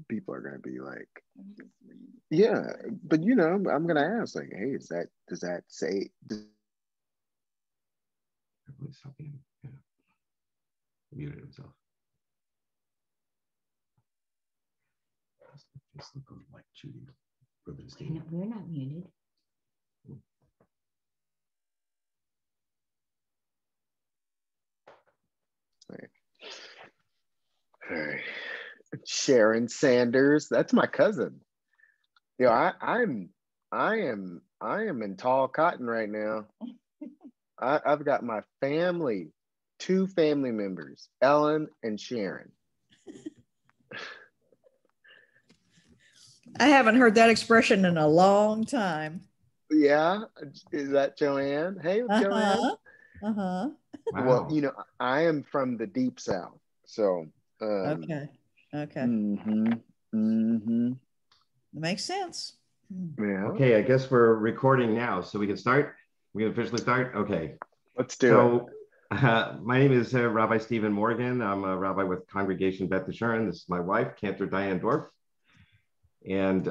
people are going to be like, yeah, but you know, I'm going to ask, like, hey, does that say, Something, yeah. Muted himself. Just look like Judy. No, we're not muted. all right. Sharon Sanders, that's my cousin. You know, I am in tall cotton right now. I've got my family, two family members, Ellen and Sharon. I haven't heard that expression in a long time. Yeah, is that Joanne? Hey, Joanne. Wow. Well, you know, I am from the deep South, so. Okay. Makes sense. Yeah. Okay, I guess we're recording now, so we can start. We can officially start. Okay. Let's do it. My name is Rabbi Stephen Morgen. I'm a rabbi with Congregation Beth Yeshurun. This is my wife, Cantor Diane Dorf, and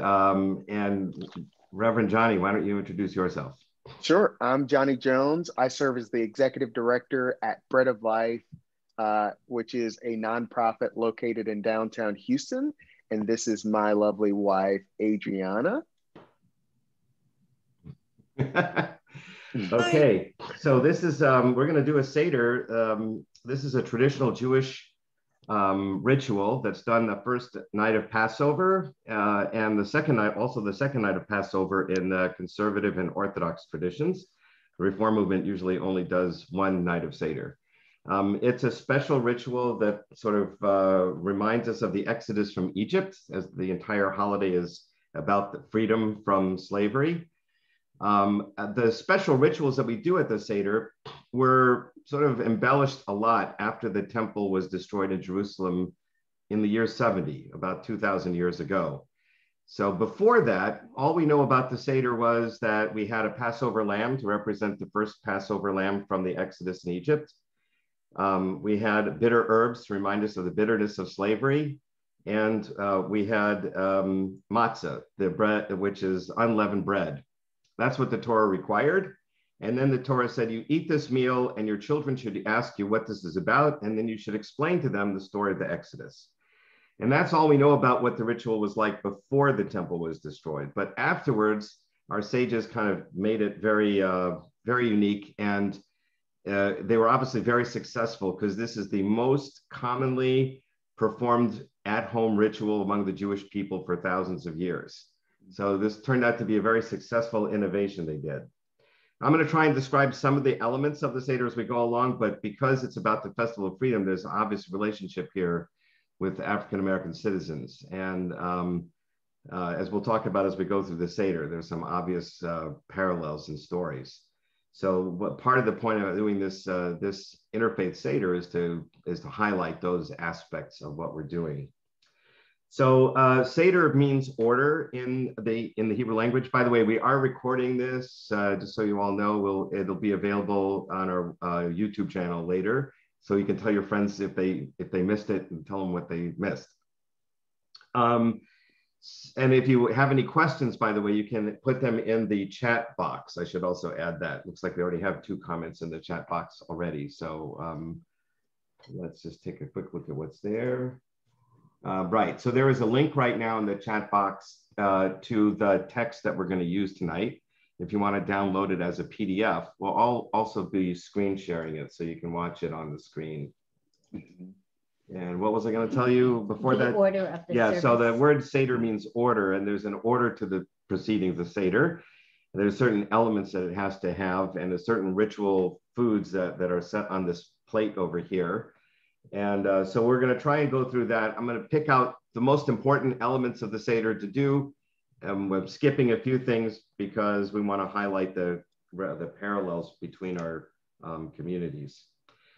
Reverend Johnie. Why don't you introduce yourself? Sure. I'm Johnie Jones. I serve as the executive director at Bread of Life, which is a nonprofit located in downtown Houston. And this is my lovely wife, Adriana. Okay, so this is, we're going to do a Seder. This is a traditional Jewish ritual that's done the first night of Passover and the second night, also the second night of Passover in conservative and Orthodox traditions. The Reform movement usually only does one night of Seder. It's a special ritual that sort of reminds us of the Exodus from Egypt, as the entire holiday is about the freedom from slavery. The special rituals that we do at the Seder were sort of embellished a lot after the temple was destroyed in Jerusalem in the year 70, about 2,000 years ago. So before that, all we know about the Seder was that we had a Passover lamb to represent the first Passover lamb from the Exodus in Egypt. We had bitter herbs to remind us of the bitterness of slavery. And we had matzah, the bread, which is unleavened bread. That's what the Torah required. And then the Torah said, you eat this meal and your children should ask you what this is about. And then you should explain to them the story of the Exodus. And that's all we know about what the ritual was like before the temple was destroyed. But afterwards, our sages kind of made it very, very unique. And they were obviously very successful because this is the most commonly performed at-home ritual among the Jewish people for thousands of years. So this turned out to be a very successful innovation they did. I'm going to try and describe some of the elements of the Seder as we go along, but because it's about the Festival of Freedom, there's an obvious relationship here with African-American citizens. And as we'll talk about as we go through the Seder, there's some obvious parallels and stories. So what part of the point of doing this this interfaith Seder is to highlight those aspects of what we're doing. So Seder means order in the Hebrew language. By the way, we are recording this, just so you all know. It'll be available on our YouTube channel later, so you can tell your friends if they missed it and tell them what they missed. And if you have any questions, by the way, you can put them in the chat box. I should also add that. Looks like we already have 2 comments in the chat box already. So let's just take a quick look at what's there. Right, so there is a link right now in the chat box to the text that we're going to use tonight. If you want to download it as a PDF, we'll also be screen sharing it so you can watch it on the screen. And what was I going to tell you before that? Order of the service. So the word Seder means order, and there's an order to the proceedings of Seder. And there's certain elements that it has to have, and there's certain ritual foods that are set on this plate over here. And so we're going to try and go through that. I'm going to pick out the most important elements of the Seder to do. We're skipping a few things because we want to highlight the parallels between our communities.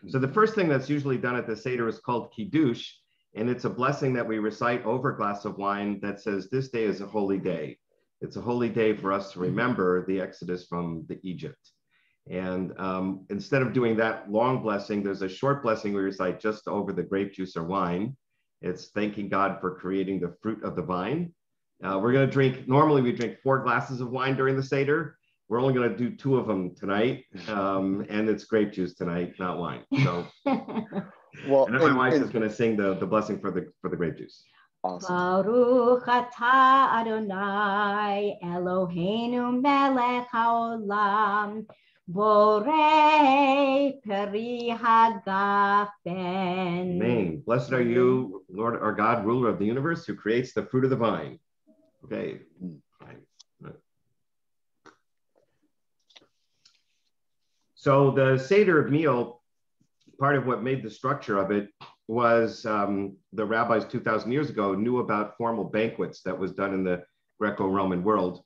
So the first thing that's usually done at the Seder is called Kiddush, and it's a blessing that we recite over a glass of wine that says, this day is a holy day. It's a holy day for us to remember the Exodus from Egypt. And instead of doing that long blessing, there's a short blessing we recite just over the grape juice or wine. It's thanking God for creating the fruit of the vine. We're going to drink, normally we drink 4 glasses of wine during the Seder. We're only going to do 2 of them tonight. And it's grape juice tonight, not wine. So, Well, and then my wife is going to sing the blessing for the grape juice. Awesome. Baruch atah Adonai Eloheinu melech haolam borei peri hagafen. Amen. Blessed are you, Lord our God, ruler of the universe, who creates the fruit of the vine. Okay. So the Seder meal, part of what made the structure of it was the rabbis 2,000 years ago knew about formal banquets that was done in the Greco-Roman world.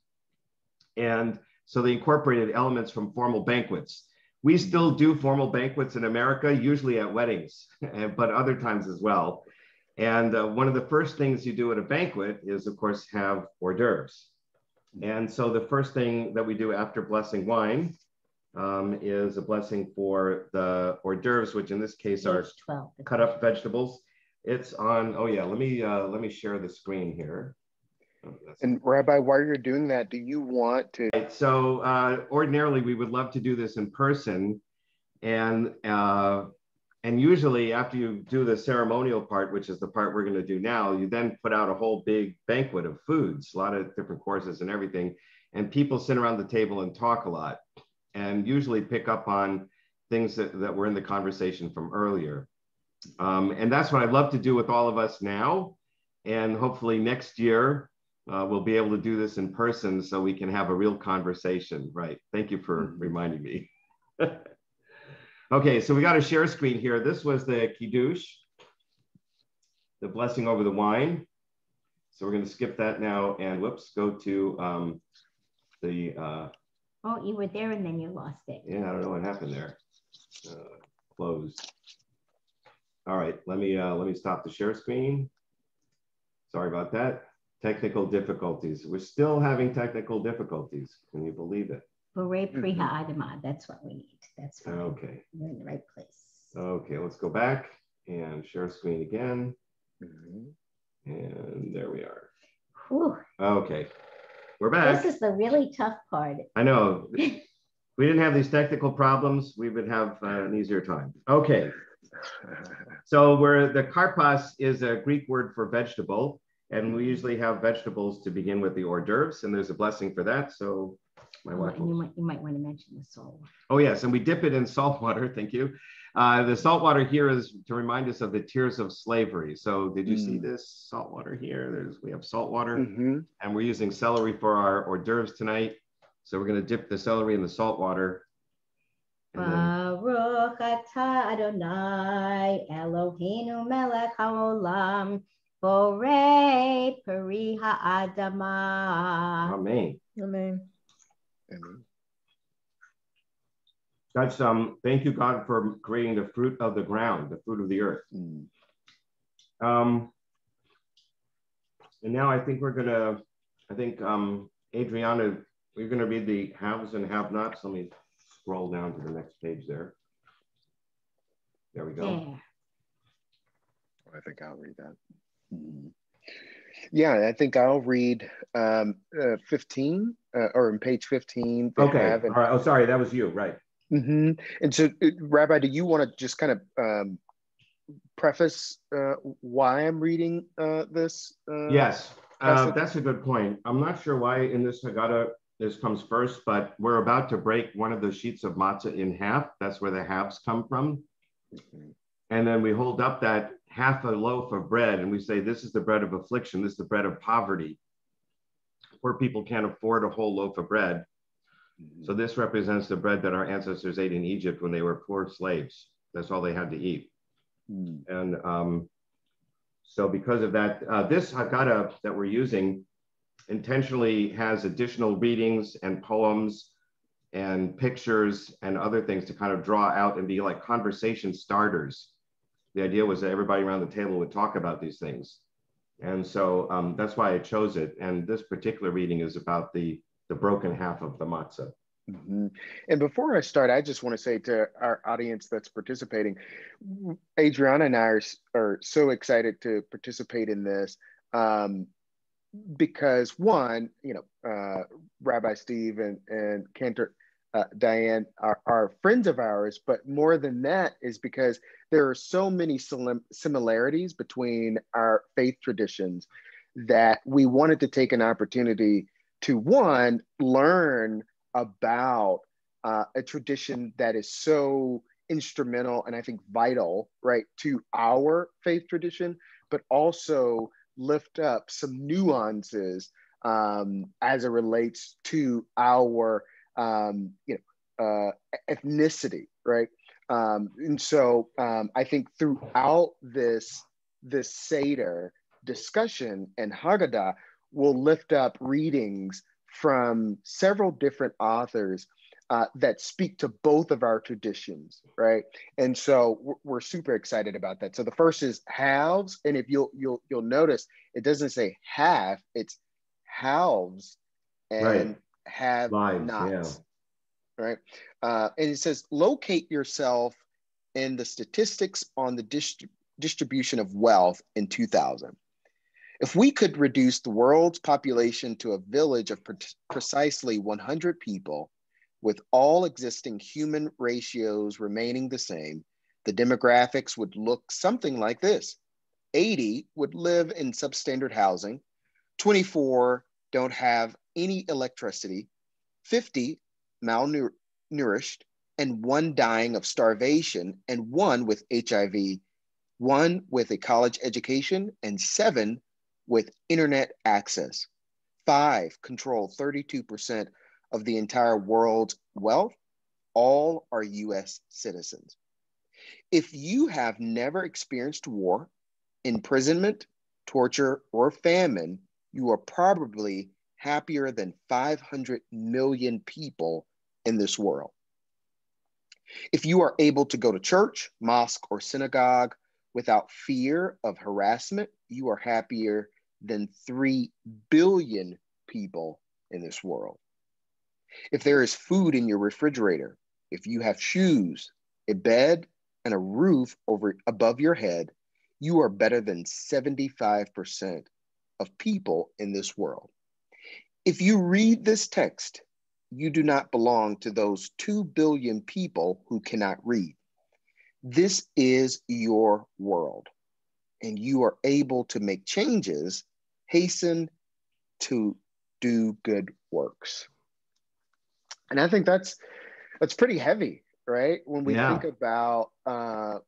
And so they incorporated elements from formal banquets. We still do formal banquets in America, usually at weddings, but other times as well. And one of the first things you do at a banquet is, of course, have hors d'oeuvres. And so the first thing that we do after blessing wine is a blessing for the hors d'oeuvres, which in this case are 12. cut up vegetables. It's on, oh yeah, let me share the screen here. And Rabbi, while you're doing that, do you want to? Right, so ordinarily we would love to do this in person, and usually after you do the ceremonial part, which is the part we're going to do now, you then put out a whole big banquet of foods, a lot of different courses and everything, and people sit around the table and talk a lot, and usually pick up on things that were in the conversation from earlier. And that's what I'd love to do with all of us now, and hopefully next year we'll be able to do this in person so we can have a real conversation, right? Thank you for reminding me. Okay, so we got a share screen here. This was the Kiddush, the blessing over the wine. So we're going to skip that now and whoops, go to Oh, you were there and then you lost it. Yeah, I don't know what happened there. Closed. All right, let me stop the share screen. Sorry about that. Technical difficulties. We're still having technical difficulties. Can you believe it? Borei pri ha'adamah. That's what we need. That's fine. Okay. You're in the right place. Okay, let's go back and share screen again. And there we are. Whew. Okay, we're back. This is the really tough part. I know. We didn't have these technical problems, we would have an easier time. Okay. So the karpas is a Greek word for vegetable, and we usually have vegetables to begin with the hors d'oeuvres, and there's a blessing for that. So my wife. You might want to mention the salt. Oh yes, and we dip it in salt water. Thank you. The salt water here is to remind us of the tears of slavery. So did you see this salt water here? We have salt water, and we're using celery for our hors d'oeuvres tonight. So we're going to dip the celery in the salt water. Baruch atah Adonai Eloheinu melech haolam borei peri ha'adamah. Amen. Amen. That's thank you, God, for creating the fruit of the ground, the fruit of the earth. And now I think Adriana, we're gonna read the haves and have-nots. Let me scroll down to the next page there. There we go. There. I think I'll read that. Yeah, I think I'll read 15 or in page 15. Okay, all right. Oh, sorry, that was you, right. And so, Rabbi, do you want to just kind of preface why I'm reading this? Yes, that's a good point. I'm not sure why in this Haggadah this comes first, but we're about to break one of the sheets of matzah in half. That's where the halves come from. And then we hold up that half a loaf of bread and we say, this is the bread of affliction. This is the bread of poverty. Poor people can't afford a whole loaf of bread. So this represents the bread that our ancestors ate in Egypt when they were poor slaves. That's all they had to eat. And so because of that, this Haggadah that we're using intentionally has additional readings and poems and pictures and other things to kind of draw out and be like conversation starters. The idea was that everybody around the table would talk about these things. And so that's why I chose it. And this particular reading is about the broken half of the matzah. Mhm. And before I start, I just want to say to our audience that's participating, Adriana and I are so excited to participate in this, because one, Rabbi Steve and Cantor Diane are friends of ours, but more than that is because there are so many similarities between our faith traditions that we wanted to take an opportunity to, one, learn about a tradition that is so instrumental and I think vital, right, to our faith tradition, but also lift up some nuances as it relates to our ethnicity, right? And so I think throughout this Seder discussion and Haggadah, we'll lift up readings from several different authors that speak to both of our traditions, right? And so we're super excited about that. So the first is halves, and if you'll notice, it doesn't say half; it's halves and Right. have Lives, nots, right? And it says locate yourself in the statistics on the distribution of wealth in 2000. If we could reduce the world's population to a village of precisely 100 people, with all existing human ratios remaining the same, the demographics would look something like this. 80 would live in substandard housing, 24 don't have any electricity, 50 malnourished, and one dying of starvation, and one with HIV, one with a college education, and 7 with internet access. 5 control 32% of the entire world's wealth. All are US citizens. If you have never experienced war, imprisonment, torture, or famine, you are probably happier than 500 million people in this world. If you are able to go to church, mosque, or synagogue without fear of harassment, you are happier than 3 billion people in this world. If there is food in your refrigerator, if you have shoes, a bed, and a roof above your head, you are better than 75% of people in this world. If you read this text, you do not belong to those 2 billion people who cannot read. This is your world, and you are able to make changes, hasten to do good works. And I think that's pretty heavy, right? When we think about the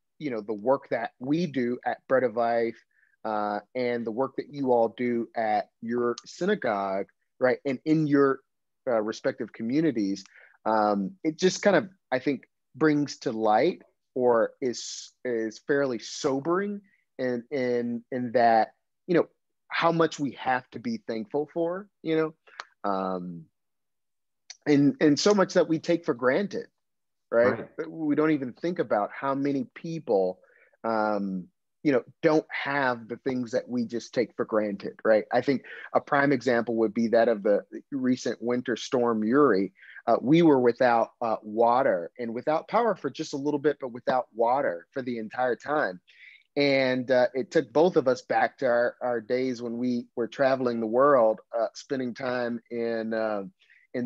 work that we do at Bread of Life and the work that you all do at your synagogue, right, and in your respective communities, it just kind of, I think, brings to light or is fairly sobering in that, how much we have to be thankful for, and so much that we take for granted, right? We don't even think about how many people, don't have the things that we just take for granted, right? I think a prime example would be that of the recent winter storm Uri. We were without water and without power for just a little bit, but without water for the entire time. And it took both of us back to our days when we were traveling the world, spending time in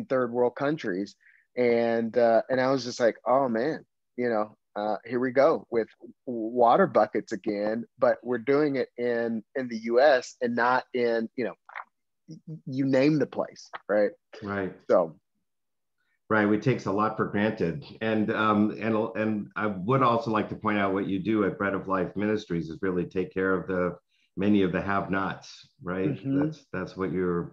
third world countries. And I was just like, oh man, here we go with water buckets again, but we're doing it in the US and not in, you name the place, right? Right. So. Right, it takes a lot for granted, and I would also like to point out what you do at Bread of Life Ministries is really take care of many of the have-nots, right? Mm-hmm. That's what your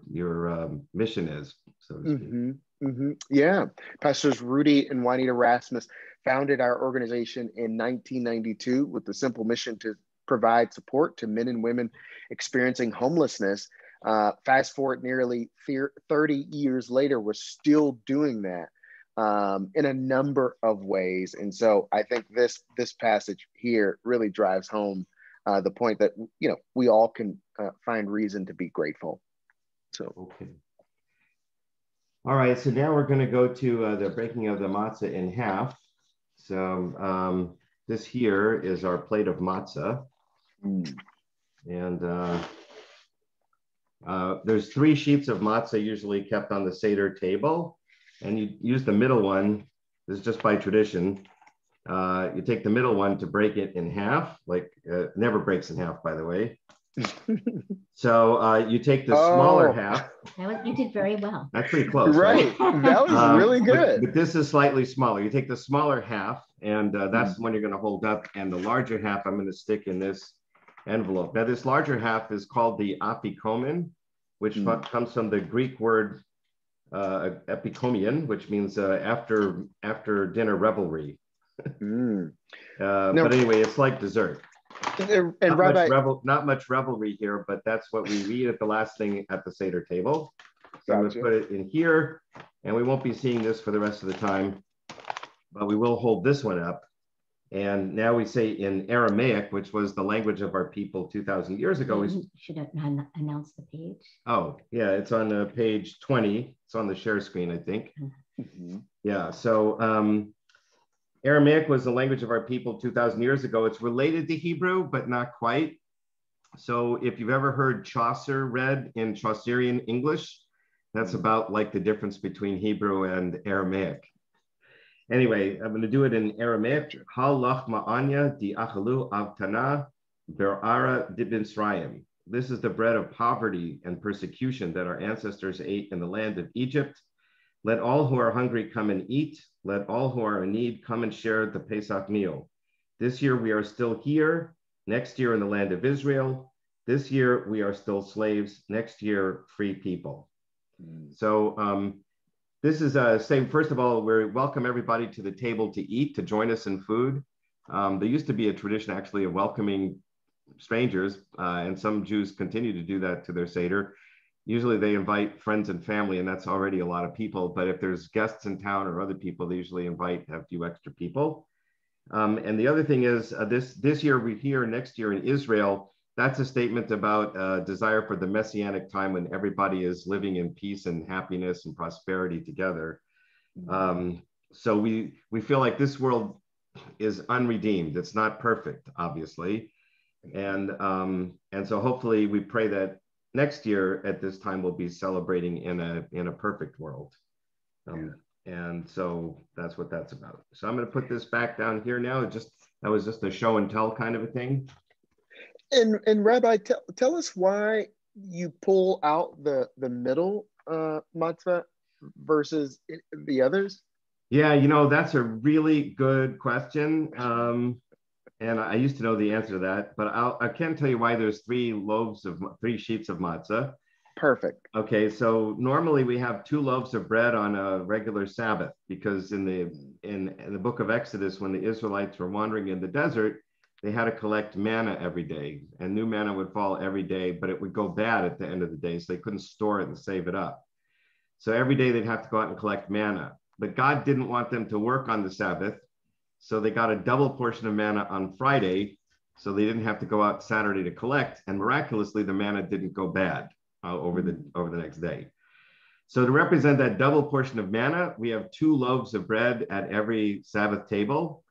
mission is, so to speak. Mm-hmm. Mm-hmm. Yeah, Pastors Rudy and Juanita Rasmus founded our organization in 1992 with the simple mission to provide support to men and women experiencing homelessness. Fast forward nearly 30 years later, we're still doing that in a number of ways. And so I think this passage here really drives home the point that, we all can find reason to be grateful. So. Okay. All right, so now we're going to go to the breaking of the matzah in half. So this here is our plate of matzah. And there's 3 sheets of matzah usually kept on the Seder table. And you use the middle one. This is just by tradition. You take the middle one to break it in half, like never breaks in half, by the way. So you take the smaller half. You did very well. That's pretty close, right? That was really good. But this is slightly smaller. You take the smaller half, and that's the one you're going to hold up. And the larger half, I'm going to stick in this envelope. Now, this larger half is called the apikomen, which comes from the Greek word epikomion, which means after dinner revelry. But anyway, it's like dessert. And Rabbi, not much revelry here, but that's what we read at the last thing at the Seder table. So I'm going to put it in here, and we won't be seeing this for the rest of the time, but we will hold this one up. And now we say in Aramaic, which was the language of our people 2,000 years ago. You should announce the page. Oh, yeah, it's on page 20. It's on the share screen, I think. Yeah, so Aramaic was the language of our people 2,000 years ago. It's related to Hebrew, but not quite. So if you've ever heard Chaucer read in Chaucerian English, that's about like the difference between Hebrew and Aramaic. Anyway, I'm going to do it in Aramaic. Halach ma'anya di achalu avtana ber'ara dibinsrayim. This is the bread of poverty and persecution that our ancestors ate in the land of Egypt. Let all who are hungry come and eat. Let all who are in need come and share the Pesach meal. This year we are still here. Next year in the land of Israel. This year we are still slaves. Next year, free people. So this is saying, first of all, we welcome everybody to the table to eat, to join us in food. There used to be a tradition actually of welcoming strangers, and some Jews continue to do that to their Seder. Usually they invite friends and family, and that's already a lot of people. But if there's guests in town or other people, they usually invite a few extra people. And the other thing is this year we're here, next year in Israel. That's a statement about desire for the messianic time when everybody is living in peace and happiness and prosperity together. So we feel like this world is unredeemed. It's not perfect, obviously. And so hopefully we pray that next year at this time we'll be celebrating in a perfect world. And so that's what that's about. So I'm going to put this back down here now. That was just a show and tell kind of a thing. And Rabbi, tell us why you pull out the middle matzah versus the others. Yeah, that's a really good question. And I used to know the answer to that, but I can't tell you why there's 3 sheets of matzah. Perfect. Okay, so normally we have 2 loaves of bread on a regular Sabbath, because in the book of Exodus, when the Israelites were wandering in the desert, they had to collect manna every day, and new manna would fall every day, but it would go bad at the end of the day, so they couldn't store it and save it up. So every day they'd have to go out and collect manna, but God didn't want them to work on the Sabbath, so they got a double portion of manna on Friday, so they didn't have to go out Saturday to collect, and miraculously the manna didn't go bad over the next day. So to represent that double portion of manna, we have 2 loaves of bread at every Sabbath table.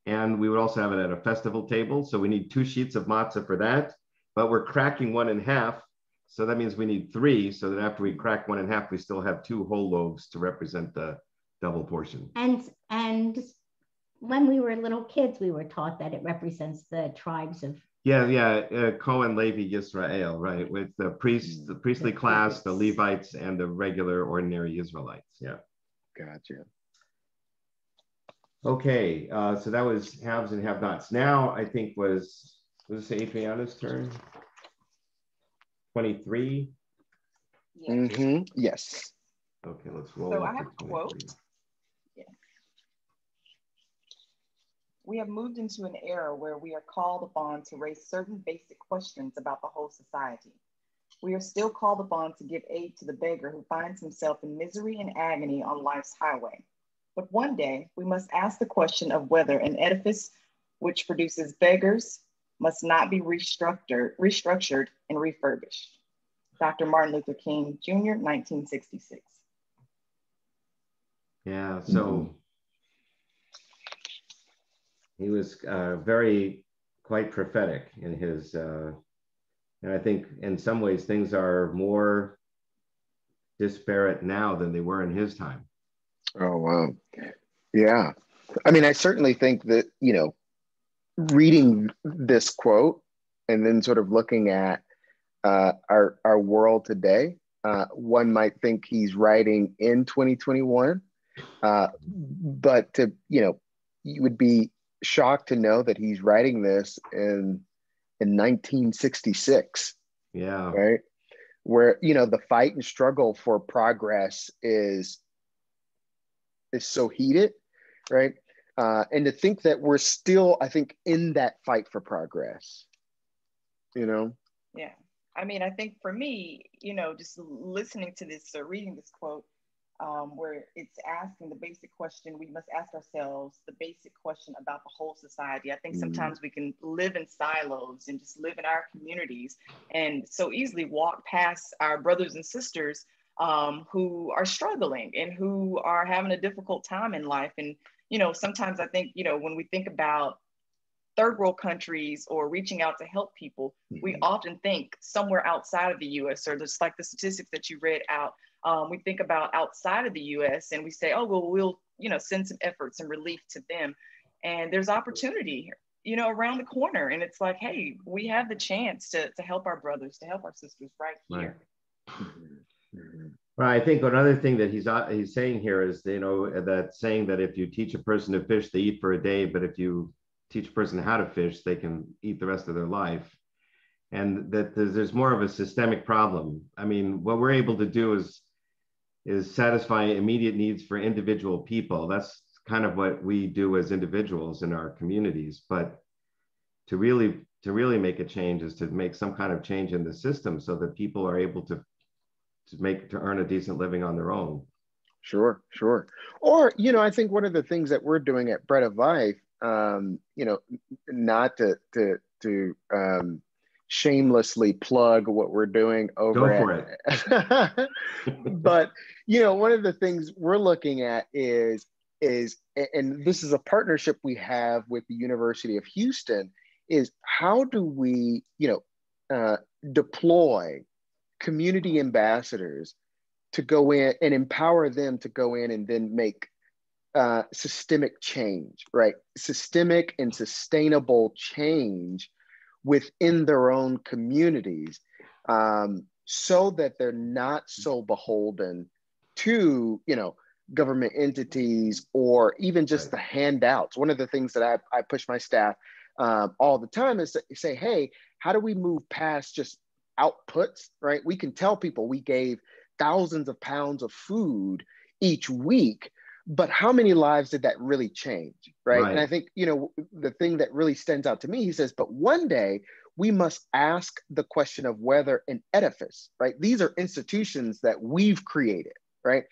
And we would also have it at a festival table. So we need 2 sheets of matzah for that, but we're cracking 1 in half. So that means we need 3, so that after we crack 1 in half, we still have 2 whole loaves to represent the double portion. And when we were little kids, we were taught that it represents the tribes of. Cohen, Levi, Yisrael, right? With the priests, the priestly class, the Levites, and the regular ordinary Israelites. Yeah. Gotcha. Okay, so that was haves and have-nots. Now I think was this Adriana's turn? 23? Yes. Okay, let's roll. So I have a quote. Yeah. We have moved into an era where we are called upon to raise certain basic questions about the whole society. We are still called upon to give aid to the beggar who finds himself in misery and agony on life's highway. But one day, we must ask the question of whether an edifice which produces beggars must not be restructured and refurbished. Dr. Martin Luther King, Jr., 1966. Yeah. So he was quite prophetic in his, and I think in some ways things are more disparate now than they were in his time. Oh, wow. Yeah. I mean, I certainly think that, reading this quote and then sort of looking at our world today, one might think he's writing in 2021, but you would be shocked to know that he's writing this in 1966. Yeah. Right. Where, the fight and struggle for progress is so heated, right? And to think that we're still, I think, in that fight for progress, Yeah. I mean, I think for me, just listening to this or reading this quote, where it's asking the basic question, we must ask ourselves the basic question about the whole society. I think sometimes we can live in silos and just live in our communities and so easily walk past our brothers and sisters who are struggling and who are having a difficult time in life. And, sometimes I think, when we think about third world countries or reaching out to help people, we often think somewhere outside of the US, or just like the statistics that you read out, we think about outside of the US and we say, oh, well, we'll, send some efforts and relief to them. And there's opportunity here, around the corner. And it's like, hey, we have the chance to help our brothers, to help our sisters right here. Right. I think another thing that he's saying here is, that saying that if you teach a person to fish, they eat for a day, but if you teach a person how to fish, they can eat the rest of their life. And that there's more of a systemic problem. I mean, what we're able to do is satisfy immediate needs for individual people. That's kind of what we do as individuals in our communities. But to really make a change is to make some kind of change in the system so that people are able to earn a decent living on their own. Sure. Or, I think one of the things that we're doing at Bread of Life, not to shamelessly plug what we're doing over Go for it. But, one of the things we're looking at is, and this is a partnership we have with the University of Houston, is how do we, deploy community ambassadors to go in and empower them to go in and then make systemic change, right? Systemic and sustainable change within their own communities, so that they're not so beholden to, government entities or even just the handouts. One of the things that I push my staff all the time is to say, hey, how do we move past just outputs, right? We can tell people we gave thousands of pounds of food each week, but how many lives did that really change, right? And I think, the thing that really stands out to me, he says, but one day we must ask the question of whether an edifice, right? These are institutions that we've created, right?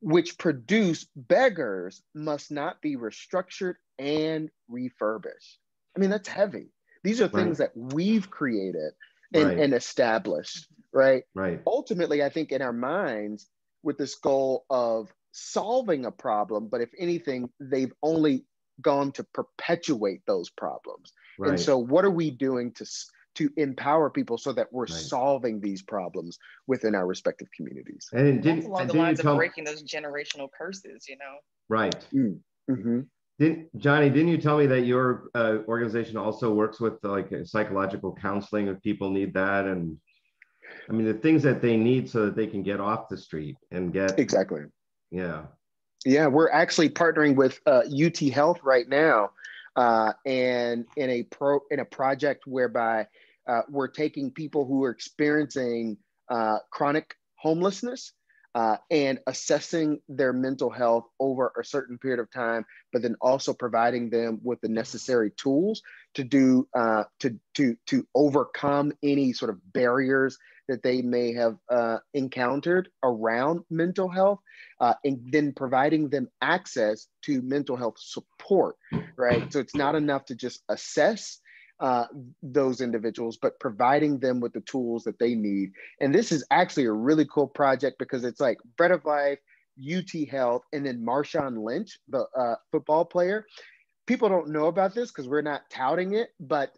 Which produce beggars must not be restructured and refurbished. I mean, that's heavy. These are things that we've created and established, right? Ultimately, I think in our minds with this goal of solving a problem, but if anything, they've only gone to perpetuate those problems. And so what are we doing to empower people so that we're solving these problems within our respective communities? And that's along the lines of breaking those generational curses, Right. Johnie, didn't you tell me that your organization also works with psychological counseling if people need that? And I mean, the things that they need so that they can get off the street and get. Exactly. Yeah. Yeah, we're actually partnering with UT Health right now, and in a project whereby we're taking people who are experiencing chronic homelessness and assessing their mental health over a certain period of time, but then also providing them with the necessary tools to do to overcome any sort of barriers that they may have encountered around mental health, and then providing them access to mental health support, right? So it's not enough to just assess those individuals, but providing them with the tools that they need. And this is actually a really cool project because it's like Bread of Life UT Health, and then Marshawn Lynch, the football player. People don't know about this because we're not touting it, but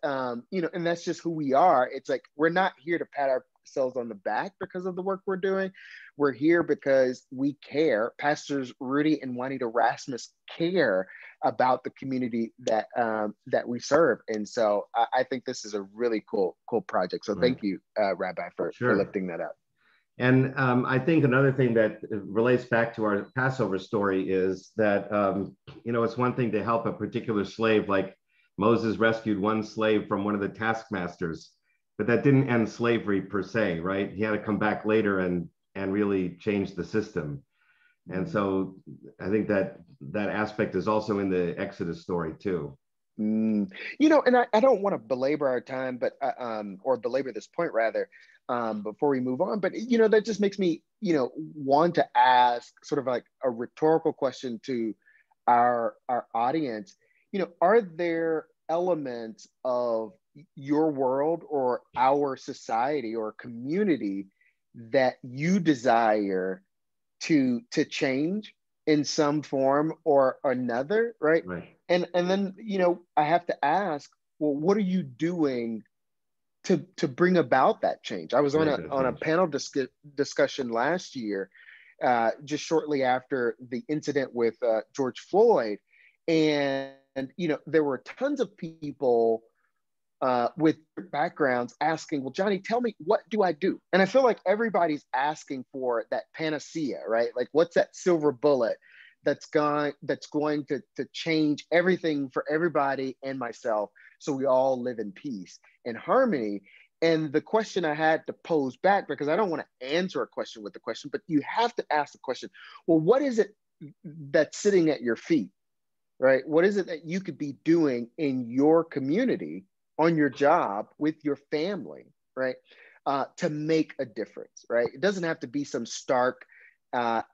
you know, and that's just who we are. It's like, we're not here to pat ourselves on the back because of the work we're doing. We're here because we care. Pastors Rudy and Juanita Rasmus care about the community that that we serve. And so I think this is a really cool project. So thank you, Rabbi, for lifting that up. And I think another thing that relates back to our Passover story is that, you know, it's one thing to help a particular slave, like Moses rescued one slave from one of the taskmasters, but that didn't end slavery per se, right? He had to come back later and really change the system. And so I think that aspect is also in the Exodus story too. You know, and I don't want to belabor our time, but or belabor this point rather, before we move on. But you know, that just makes me, you know, want to ask sort of like a rhetorical question to our audience. You know, are there elements of your world or our society or community that you desire to change in some form or another, right? And then, you know, I have to ask, well, what are you doing to bring about that change? I was on a panel discussion last year, just shortly after the incident with George Floyd, and you know, there were tons of people with backgrounds asking, well, Johnie, tell me, what do I do? And I feel like everybody's asking for that panacea, right? Like, what's that silver bullet that's going to change everything for everybody and myself, so we all live in peace and harmony? And the question I had to pose back, because I don't want to answer a question with the question, but you have to ask the question, well, what is it that's sitting at your feet, right? What is it that you could be doing in your community, on your job, with your family, right? To make a difference, right? It doesn't have to be some stark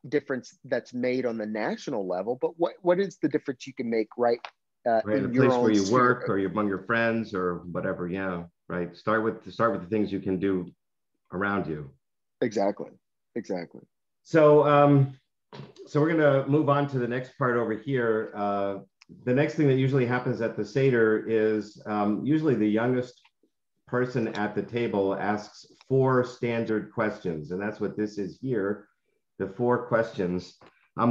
difference that's made on the national level, but what is the difference you can make right in the place where you work, or among your friends, or whatever? Yeah, right. Start with the things you can do around you. Exactly. So so we're gonna move on to the next part over here. The next thing that usually happens at the Seder is usually the youngest person at the table asks 4 standard questions, and that's what this is here, the 4 questions.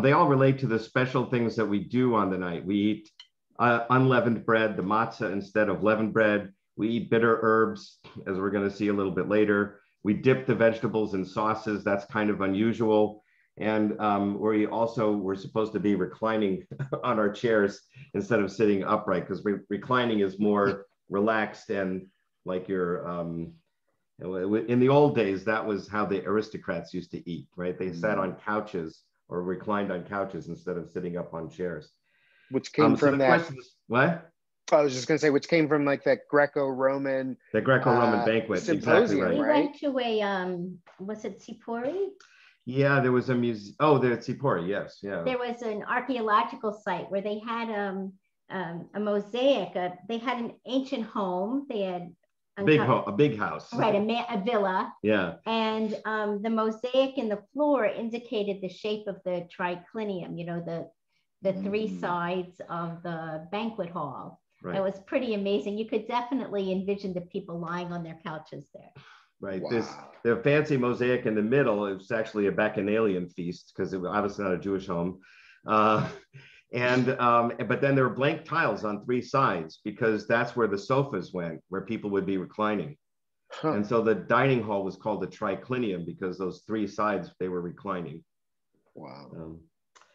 They all relate to the special things that we do on the night. We eat unleavened bread, the matzah, instead of leavened bread. We eat bitter herbs, as we're going to see a little bit later. We dip the vegetables in sauces. That's kind of unusual. And we're supposed to be reclining on our chairs instead of sitting upright, because reclining is more relaxed, and like you're, in the old days, that was how the aristocrats used to eat, right? They sat on couches or reclined on couches instead of sitting up on chairs. Which came from that. What? I was just going to say, which came from like that Greco-Roman. The Greco-Roman banquet. Exactly right. We went to a, was it Sipori? Yeah, there was a museum. Oh, there's Sipori, yes. Yeah. There was an archaeological site where they had a mosaic. They had an ancient home. They had a big house. Right, a villa. Yeah. And the mosaic in the floor indicated the shape of the triclinium, you know, the 3 sides of the banquet hall. Right. It was pretty amazing. You could definitely envision the people lying on their couches there. Right. Wow. The fancy mosaic in the middle is actually a bacchanalian feast, because it was obviously not a Jewish home. But then there were blank tiles on 3 sides, because that's where the sofas went, where people would be reclining. Huh. And so the dining hall was called the triclinium, because those 3 sides, they were reclining. Wow.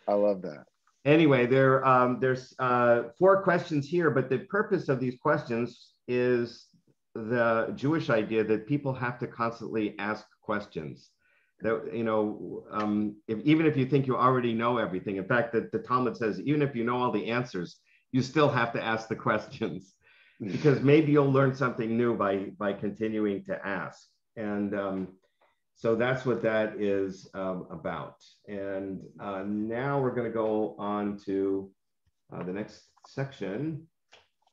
I love that. Anyway, there's 4 questions here, but the purpose of these questions is the Jewish idea that people have to constantly ask questions. That, you know, even if you think you already know everything, in fact, the Talmud says, even if you know all the answers, you still have to ask the questions, because maybe you'll learn something new by continuing to ask. And so that's what that is about. And now we're going to go on to the next section.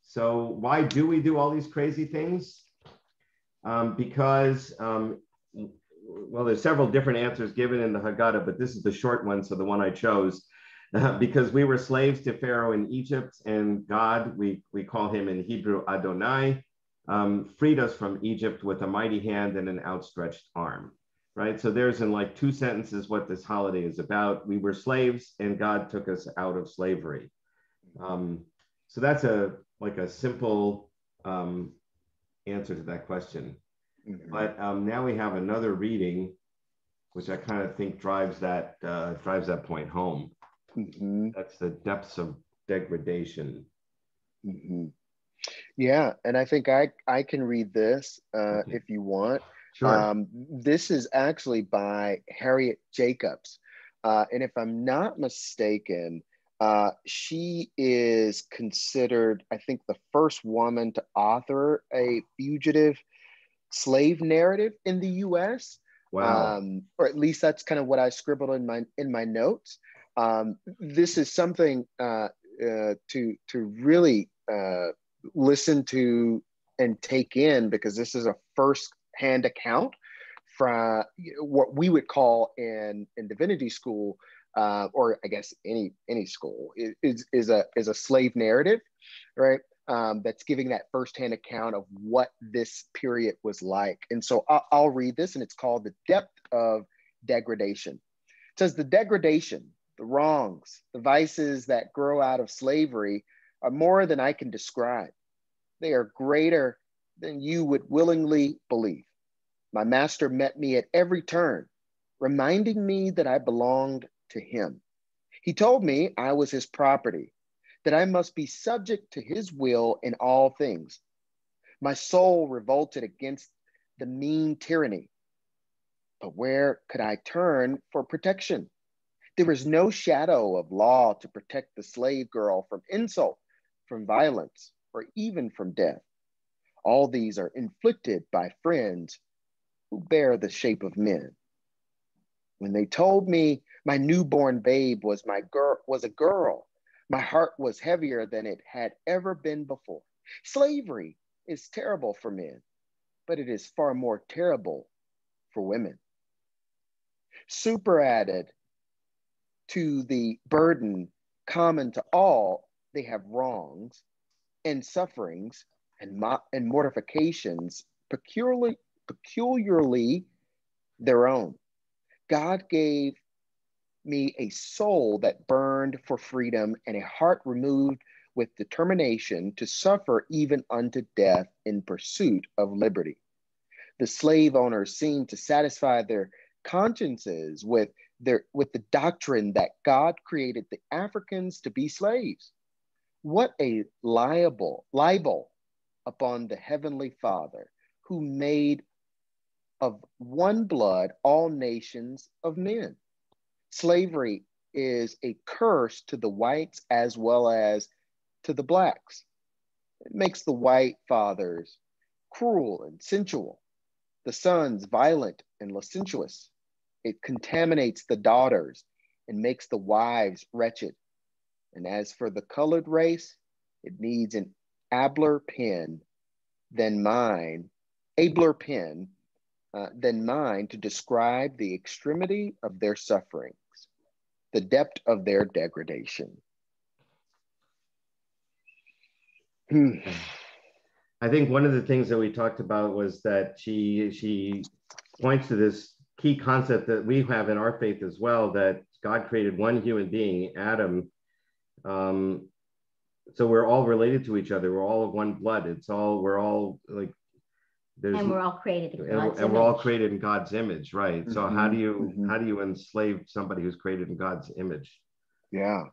So why do we do all these crazy things? Because well, there's several different answers given in the Haggadah, but this is the short one, so the one I chose. Because we were slaves to Pharaoh in Egypt, and God, we call him in Hebrew Adonai, freed us from Egypt with a mighty hand and an outstretched arm, right? So there's in like 2 sentences what this holiday is about. We were slaves and God took us out of slavery. So that's a simple answer to that question. Mm-hmm. But now we have another reading, which I kind of think drives that point home. Mm-hmm. That's the depths of degradation. Mm-hmm. Yeah, and I think I can read this if you want. Sure. This is actually by Harriet Jacobs. And if I'm not mistaken, she is considered, I think, the first woman to author a fugitive slave narrative in the US. Wow. Or at least that's kind of what I scribbled in my notes. This is something to really listen to and take in, because this is a first-hand account from what we would call in divinity school, or I guess any school, is a slave narrative, right? That's giving that first-hand account of what this period was like. And so I'll read this, and it's called The Depth of Degradation. It says, the degradation, the wrongs, the vices that grow out of slavery are more than I can describe. They are greater than you would willingly believe. My master met me at every turn, reminding me that I belonged to him. He told me I was his property, that I must be subject to his will in all things. My soul revolted against the mean tyranny. But where could I turn for protection? There is no shadow of law to protect the slave girl from insult, from violence, or even from death. All these are inflicted by friends who bear the shape of men. When they told me my newborn babe was a girl, my heart was heavier than it had ever been before. Slavery is terrible for men, but it is far more terrible for women. Superadded to the burden common to all, they have wrongs and sufferings and mortifications peculiarly their own. God gave me a soul that burned for freedom and a heart removed with determination to suffer even unto death in pursuit of liberty. The slave owners seem to satisfy their consciences with the doctrine that God created the Africans to be slaves. What a libel upon the Heavenly Father, who made of one blood all nations of men. Slavery is a curse to the whites as well as to the blacks. It makes the white fathers cruel and sensual, the sons violent and licentious. It contaminates the daughters and makes the wives wretched. And as for the colored race, it needs an abler pen than mine to describe the extremity of their sufferings, the depth of their degradation. I think one of the things that we talked about was that she points to this key concept that we have in our faith as well, that God created one human being, Adam. So we're all related to each other. We're all of one blood. We're all like, and we're all created in God's image. And we're all created in God's image, right? Mm-hmm. So how do you enslave somebody who's created in God's image? Yeah.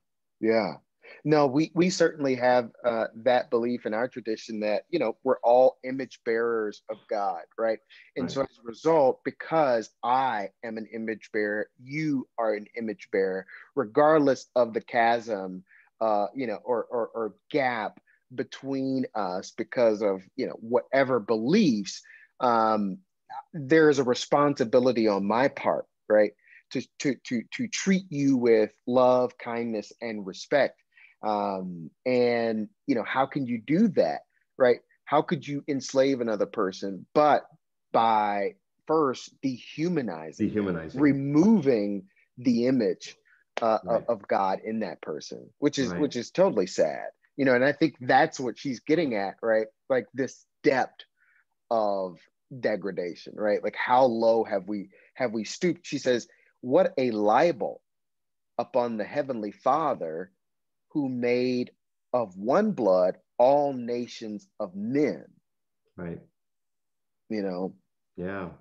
No, we certainly have that belief in our tradition that, we're all image bearers of God, right? And so as a result, because I am an image bearer, you are an image bearer, regardless of the chasm, or gap between us because of, whatever beliefs, there is a responsibility on my part, right? To treat you with love, kindness, and respect. And how can you do that, right? How could you enslave another person but by first dehumanizing, Dehumanizing. removing the image Right. of God in that person, which is Right. which is totally sad, you know. And I think that's what she's getting at, right? Like this depth of degradation, right? Like how low have we stooped? She says, "What a libel upon the heavenly Father, who made of one blood all nations of men." Right. You know. Yeah.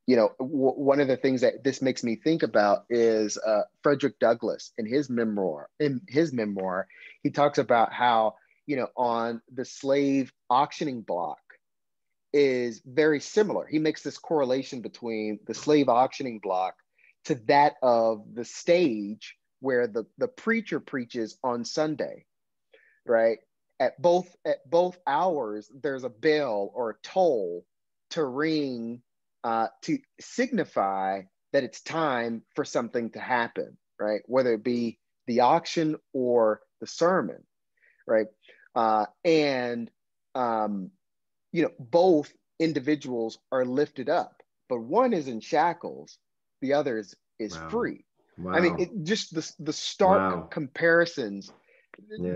You know, one of the things that this makes me think about is Frederick Douglass in his memoir. He talks about how, you know, on the slave auctioning block is very similar. He makes this correlation between the slave auctioning block to that of the stage where the preacher preaches on Sunday, right? At both hours, there's a bell or a toll to ring to signify that it's time for something to happen, right? Whether it be the auction or the sermon, right? You know, both individuals are lifted up, but one is in shackles, the other is Wow. free. Wow. I mean, just the stark comparisons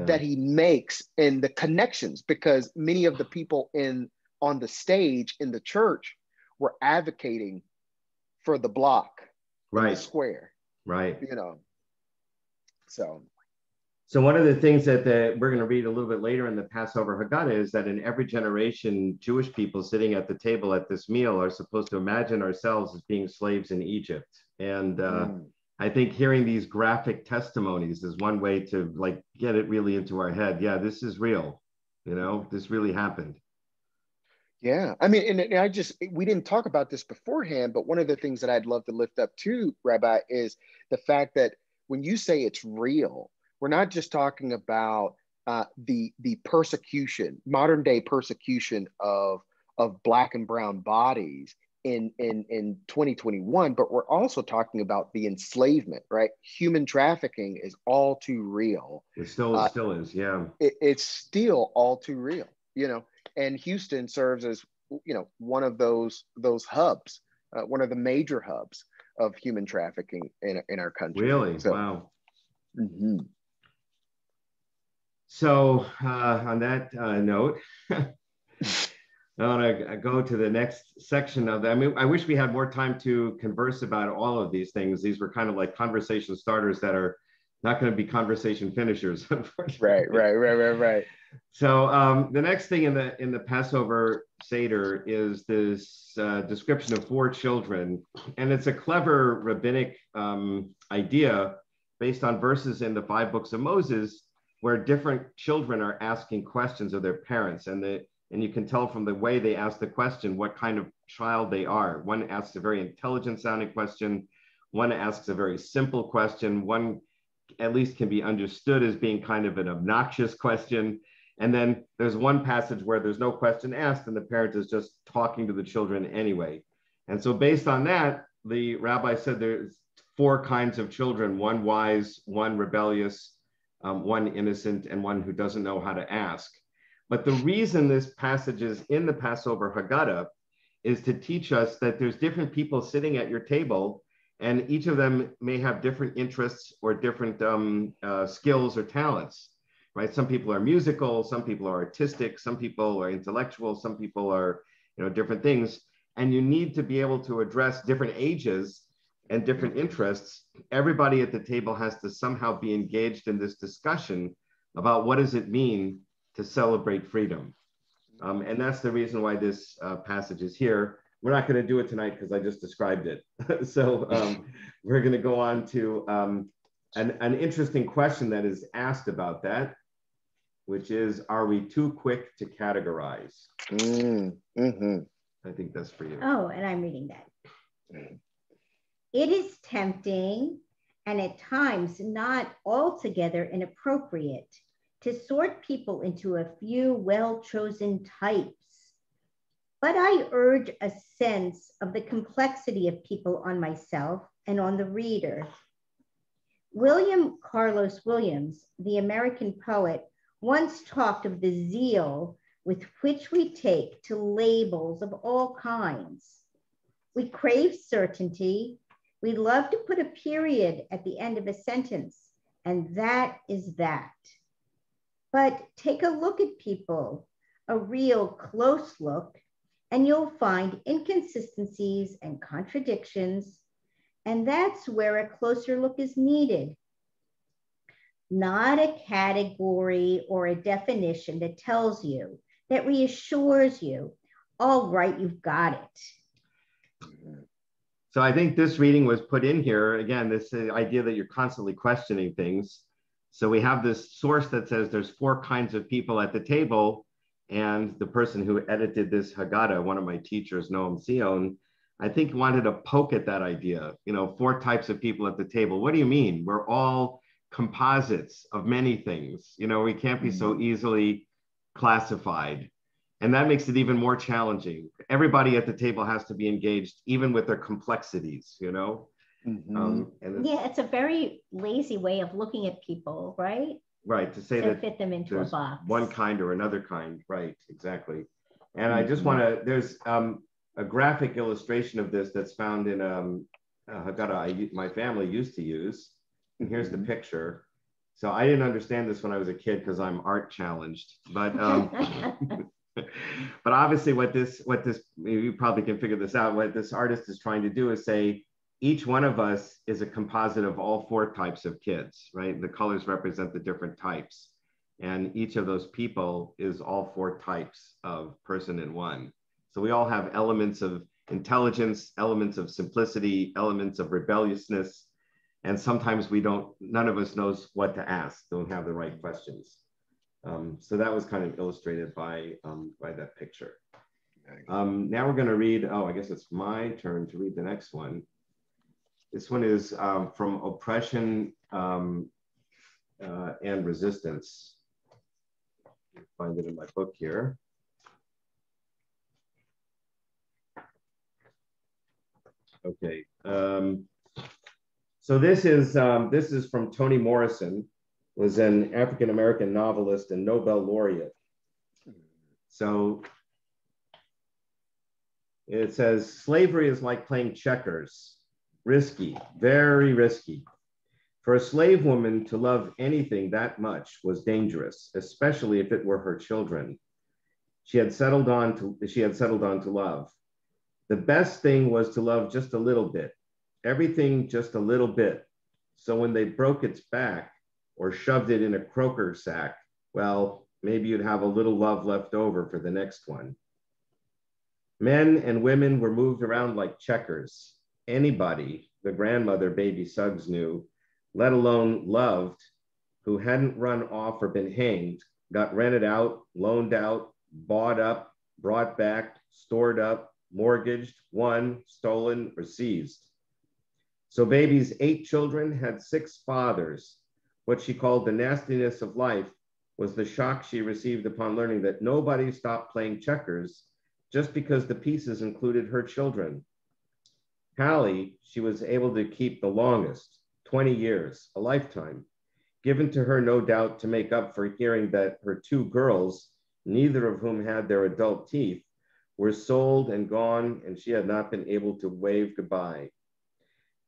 that he makes and the connections, because many of the people on the stage in the church were advocating for the block, right, in the square, right. You know, so one of the things that we're going to read a little bit later in the Passover Haggadah is that in every generation, Jewish people sitting at the table at this meal are supposed to imagine ourselves as being slaves in Egypt. And I think hearing these graphic testimonies is one way to like get it really into our head. Yeah, this is real. You know, this really happened. Yeah, I mean, and we didn't talk about this beforehand, but one of the things that I'd love to lift up too, Rabbi, is the fact that when you say it's real, we're not just talking about the persecution, modern day persecution of Black and brown bodies in 2021, but we're also talking about the enslavement, right? Human trafficking is all too real. It still is, yeah. It's still all too real, you know. And Houston serves as, you know, one of those hubs, one of the major hubs of human trafficking in our country. Really? So, wow. Mm-hmm. So on that note, I want to go to the next section of that. I mean, I wish we had more time to converse about all of these things. These were kind of like conversation starters that are not going to be conversation finishers, unfortunately. Right. So the next thing in the Passover Seder is this description of 4 children, and it's a clever rabbinic idea based on verses in the 5 books of Moses, where different children are asking questions of their parents, and you can tell from the way they ask the question what kind of child they are. One asks a very intelligent sounding question, one asks a very simple question, one at least can be understood as being kind of an obnoxious question. And then there's one passage where there's no question asked and the parent is just talking to the children anyway. And so based on that, the rabbi said there's 4 kinds of children: one wise, one rebellious, one innocent, and one who doesn't know how to ask. But the reason this passage is in the Passover Haggadah is to teach us that there's different people sitting at your table, and each of them may have different interests or different skills or talents, right? Some people are musical, some people are artistic, some people are intellectual, some people are, you know, different things. And you need to be able to address different ages and different interests. Everybody at the table has to somehow be engaged in this discussion about what does it mean to celebrate freedom. And that's the reason why this passage is here. We're not going to do it tonight because I just described it. So we're going to go on to an interesting question that is asked about that, which is, are we too quick to categorize? Mm-hmm. I think that's for you. Oh, and I'm reading that. It is tempting and at times not altogether inappropriate to sort people into a few well-chosen types. But I urge a sense of the complexity of people on myself and on the reader. William Carlos Williams, the American poet, once talked of the zeal with which we take to labels of all kinds. We crave certainty. We love to put a period at the end of a sentence, and that is that. But take a look at people, a real close look, and you'll find inconsistencies and contradictions, and that's where a closer look is needed. Not a category or a definition that tells you, that reassures you, all right, you've got it. So I think this reading was put in here, again, this idea that you're constantly questioning things. So we have this source that says there's 4 kinds of people at the table, and the person who edited this Haggadah, one of my teachers, Noam Sion, I think wanted to poke at that idea, 4 types of people at the table. What do you mean? We're all composites of many things. We can't be so easily classified. And that makes it even more challenging. Everybody at the table has to be engaged, even with their complexities, It's a very lazy way of looking at people, right? Right, to say to that fit them into a box. One kind or another kind, right, exactly. And I just want to, there's a graphic illustration of this that's found in Haggadah my family used to use. And here's the picture. So I didn't understand this when I was a kid because I'm art challenged, but but obviously what this, you probably can figure this out, what this artist is trying to do is say, each one of us is a composite of all 4 types of kids, right? The colors represent the different types. And each of those people is all 4 types of person in one. So we all have elements of intelligence, elements of simplicity, elements of rebelliousness. And sometimes none of us knows what to ask, don't have the right questions. So that was kind of illustrated by that picture. Now we're going to read, I guess it's my turn to read the next one. This one is from Oppression and Resistance. Find it in my book here. Okay. So this is from Toni Morrison, was an African-American novelist and Nobel laureate. So it says, slavery is like playing checkers. Risky, very risky. For a slave woman to love anything that much was dangerous, especially if it were her children. She had settled on to love. The best thing was to love just a little bit, everything just a little bit. So when they broke its back or shoved it in a croaker sack, well, maybe you'd have a little love left over for the next one. Men and women were moved around like checkers. Anybody, the grandmother baby Suggs knew, let alone loved, who hadn't run off or been hanged, got rented out, loaned out, bought up, brought back, stored up, mortgaged, won, stolen, or seized. So baby's 8 children had 6 fathers. What she called the nastiness of life was the shock she received upon learning that nobody stopped playing checkers just because the pieces included her children. Hallie, she was able to keep the longest, 20 years, a lifetime, given to her no doubt to make up for hearing that her 2 girls, neither of whom had their adult teeth, were sold and gone, and she had not been able to wave goodbye.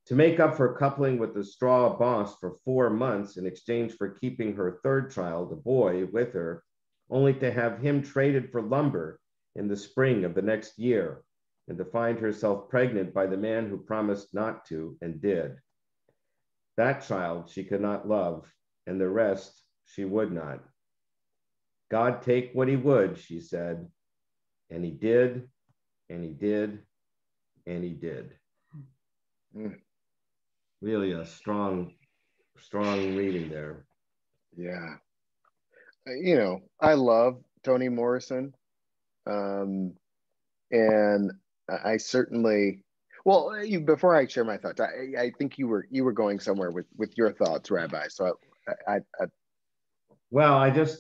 To make up for coupling with the straw boss for 4 months in exchange for keeping her 3rd child, a boy, with her, only to have him traded for lumber in the spring of the next year, and to find herself pregnant by the man who promised not to and did. That child she could not love, and the rest she would not. God take what he would, she said, and he did, and he did, and he did. Really a strong reading there. Yeah. I love Toni Morrison. And I certainly, before I share my thoughts, I think you were going somewhere with your thoughts, Rabbi. So well, I just,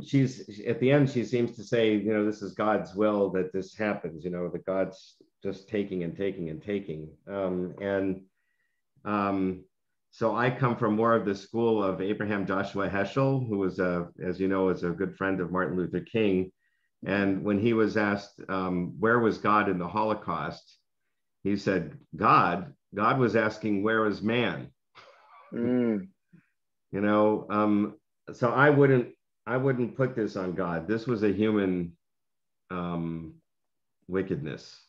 she's at the end, she seems to say, this is God's will that this happens, that God's just taking and taking and taking. So I come from more of the school of Abraham Joshua Heschel, who was, as you know, is a good friend of Martin Luther King. And when he was asked, where was God in the Holocaust? He said, God was asking, where is man? You know, so I wouldn't put this on God. This was a human wickedness.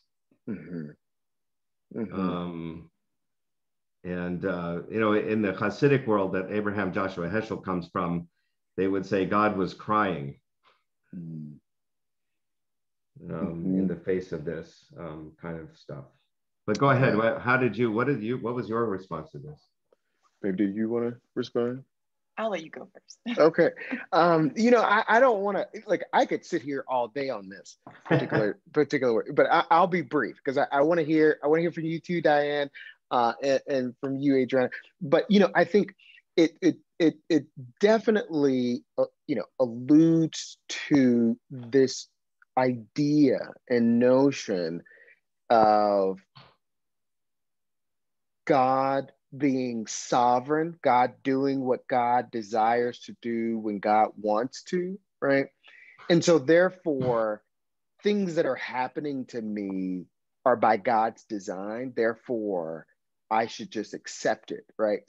And you know, in the Hasidic world that Abraham Joshua Heschel comes from, they would say God was crying in the face of this kind of stuff. But go ahead. What was your response to this? Babe, do you want to respond? I'll let you go first. Okay. You know, I don't want to, like, I could sit here all day on this particular but I'll be brief because I want to hear from you too, Diane, and from you, Adriana. But, you know, I think it definitely, you know, alludes to this idea and notion of God being sovereign, God doing what God desires to do when God wants to, right? And so therefore, things that are happening to me are by God's design. Therefore, I should just accept it, right?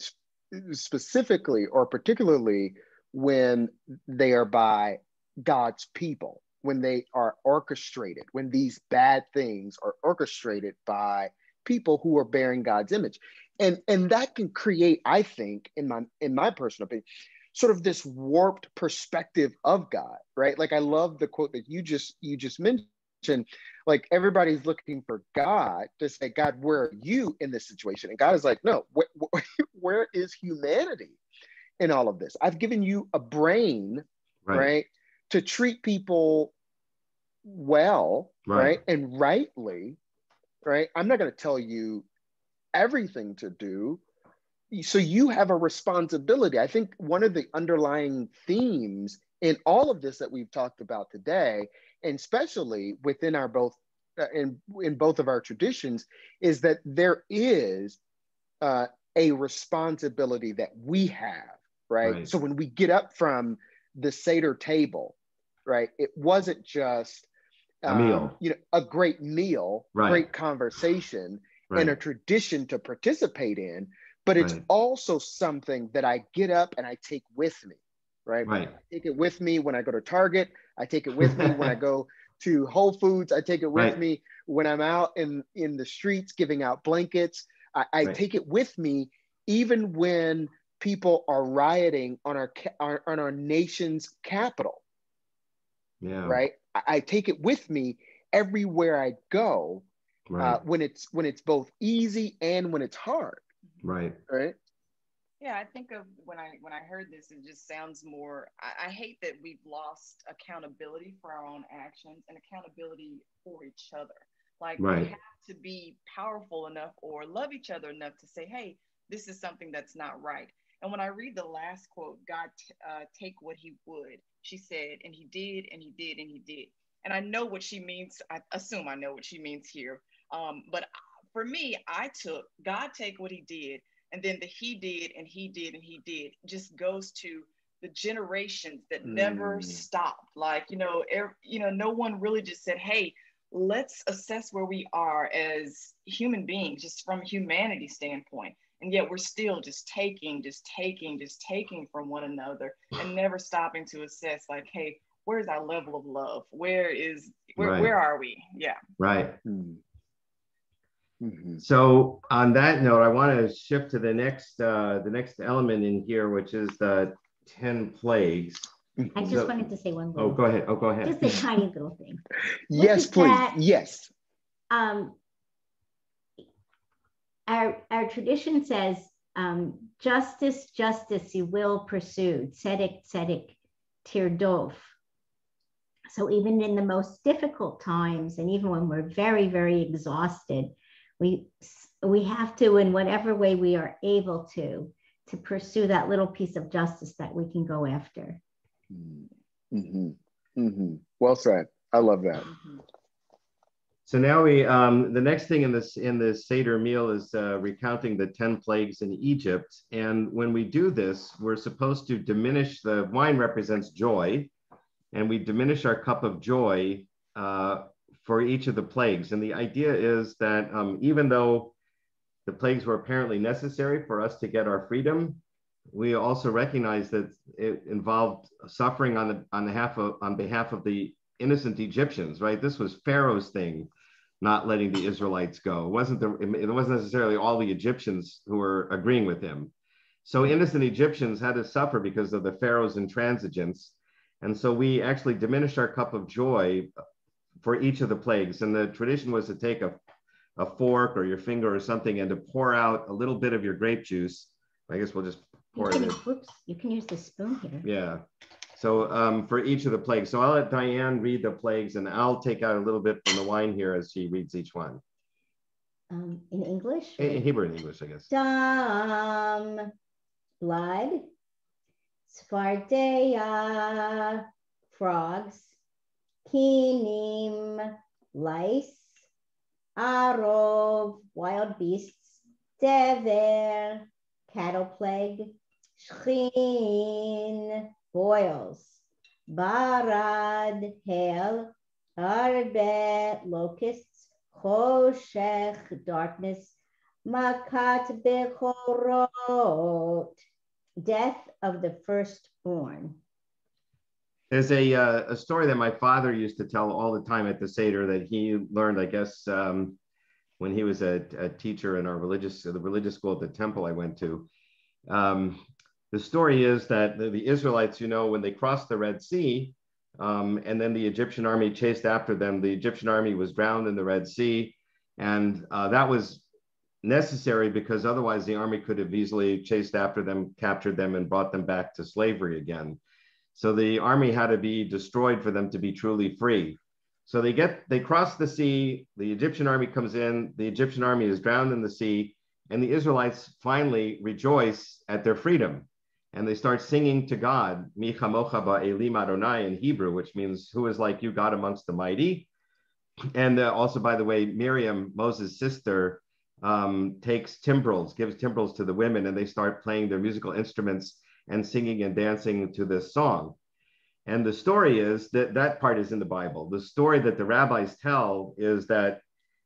Specifically or particularly when they are by God's people, when they are orchestrated, when these bad things are orchestrated by people who are bearing God's image. And that can create, I think, in my personal opinion, sort of this warped perspective of God, right? Like I love the quote that you just mentioned, like everybody's looking for God to say, God, where are you in this situation? And God is like, no, where is humanity in all of this? I've given you a brain, right, to treat people well, right, and rightly, right? I'm not going to tell you everything to do. So you have a responsibility. I think one of the underlying themes in all of this that we've talked about today, and especially within our both, in both of our traditions, is that there is a responsibility that we have, right? So when we get up from the Seder table, right, it wasn't just a meal, you know, a great meal, great conversation, and a tradition to participate in, but it's also something that I get up and I take with me, right? I take it with me when I go to Target. I take it with me when I go to Whole Foods. I take it with me when I'm out in the streets giving out blankets. I take it with me even when people are rioting on our nation's capital, right? I take it with me everywhere I go. When it's both easy and when it's hard. Right. Yeah, I think of when I heard this, it just sounds more, I hate that we've lost accountability for our own actions and accountability for each other. Like we have to be powerful enough or love each other enough to say, hey, this is something that's not right. And when I read the last quote, God take what he would, she said, and he did, and he did, and he did. And I know what she means. I assume I know what she means here. But for me, I took God take what he did, and then the he did, and he did, and he did just goes to the generations that never stopped. Like, no one really just said, hey, let's assess where we are as human beings, just from a humanity standpoint. And yet we're still just taking from one another and never stopping to assess, like, hey, where's our level of love? Where are we? Yeah. So on that note, I want to shift to the next element in here, which is the 10 plagues. I just wanted to say one thing. Oh, go ahead. Just a tiny little thing. Yes, please. That, yes. Our tradition says, justice, you will pursue. Tzedek, tirdov. So even in the most difficult times, and even when we're very, very exhausted, we have to, in whatever way we are able to pursue that little piece of justice that we can go after. Well said. I love that. So now the next thing in this Seder meal is recounting the 10 plagues in Egypt. And when we do this, we're supposed to diminish, the wine represents joy, and we diminish our cup of joy for each of the plagues. And the idea is that even though the plagues were apparently necessary for us to get our freedom, we also recognize that it involved suffering on behalf of the innocent Egyptians, right? This was Pharaoh's thing, not letting the Israelites go. It wasn't necessarily all the Egyptians who were agreeing with him. So innocent Egyptians had to suffer because of the Pharaoh's intransigence. And so we actually diminished our cup of joy for each of the plagues. And the tradition was to take a fork or your finger or something and to pour out a little bit of your grape juice. I guess we'll just pour it in. Oops, you can use the spoon here. Yeah. So for each of the plagues. So I'll let Diane read the plagues, and I'll take out a little bit from the wine here as she reads each one. In English? In Hebrew and English, I guess. Dam, blood. Svardeya, frogs. Kinim, lice. Arov, wild beasts. Dever, cattle plague. Shchin, boils. Barad, hail. Arbe, locusts. Choshech, darkness. Makat bechorot, death of the firstborn. There's a story that my father used to tell all the time at the Seder that he learned, I guess, when he was a teacher in the religious school at the temple I went to. The story is that the Israelites, when they crossed the Red Sea, and then the Egyptian army chased after them, the Egyptian army was drowned in the Red Sea. And that was necessary because otherwise the army could have easily chased after them, captured them, and brought them back to slavery again. So the army had to be destroyed for them to be truly free. So they cross the sea, the Egyptian army comes in, the Egyptian army is drowned in the sea, and the Israelites finally rejoice at their freedom. And they start singing to God, Mi chamocha ba'elim Adonai in Hebrew, which means, who is like you, God amongst the mighty. And also, by the way, Miriam, Moses' sister, gives timbrels to the women, and they start playing their musical instruments and singing and dancing to this song. And the story is that part is in the Bible. The story that the rabbis tell is that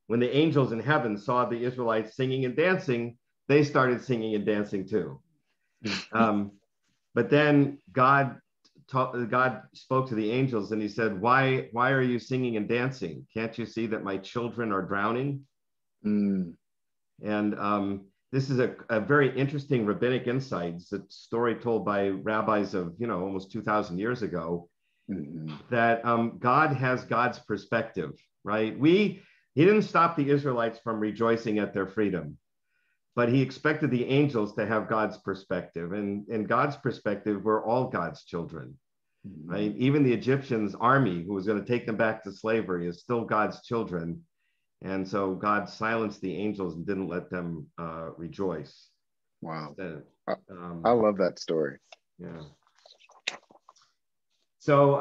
when the angels in heaven saw the Israelites singing and dancing, they started singing and dancing too. But then God spoke to the angels and he said, why are you singing and dancing? Can't you see that my children are drowning? And this is a very interesting rabbinic insight. It's a story told by rabbis of, almost 2,000 years ago, that God has God's perspective, right? He didn't stop the Israelites from rejoicing at their freedom, but he expected the angels to have God's perspective. And in God's perspective, we're all God's children, right? Even the Egyptians' army, who was going to take them back to slavery, is still God's children. And so God silenced the angels and didn't let them rejoice. Wow. I love that story. Yeah. So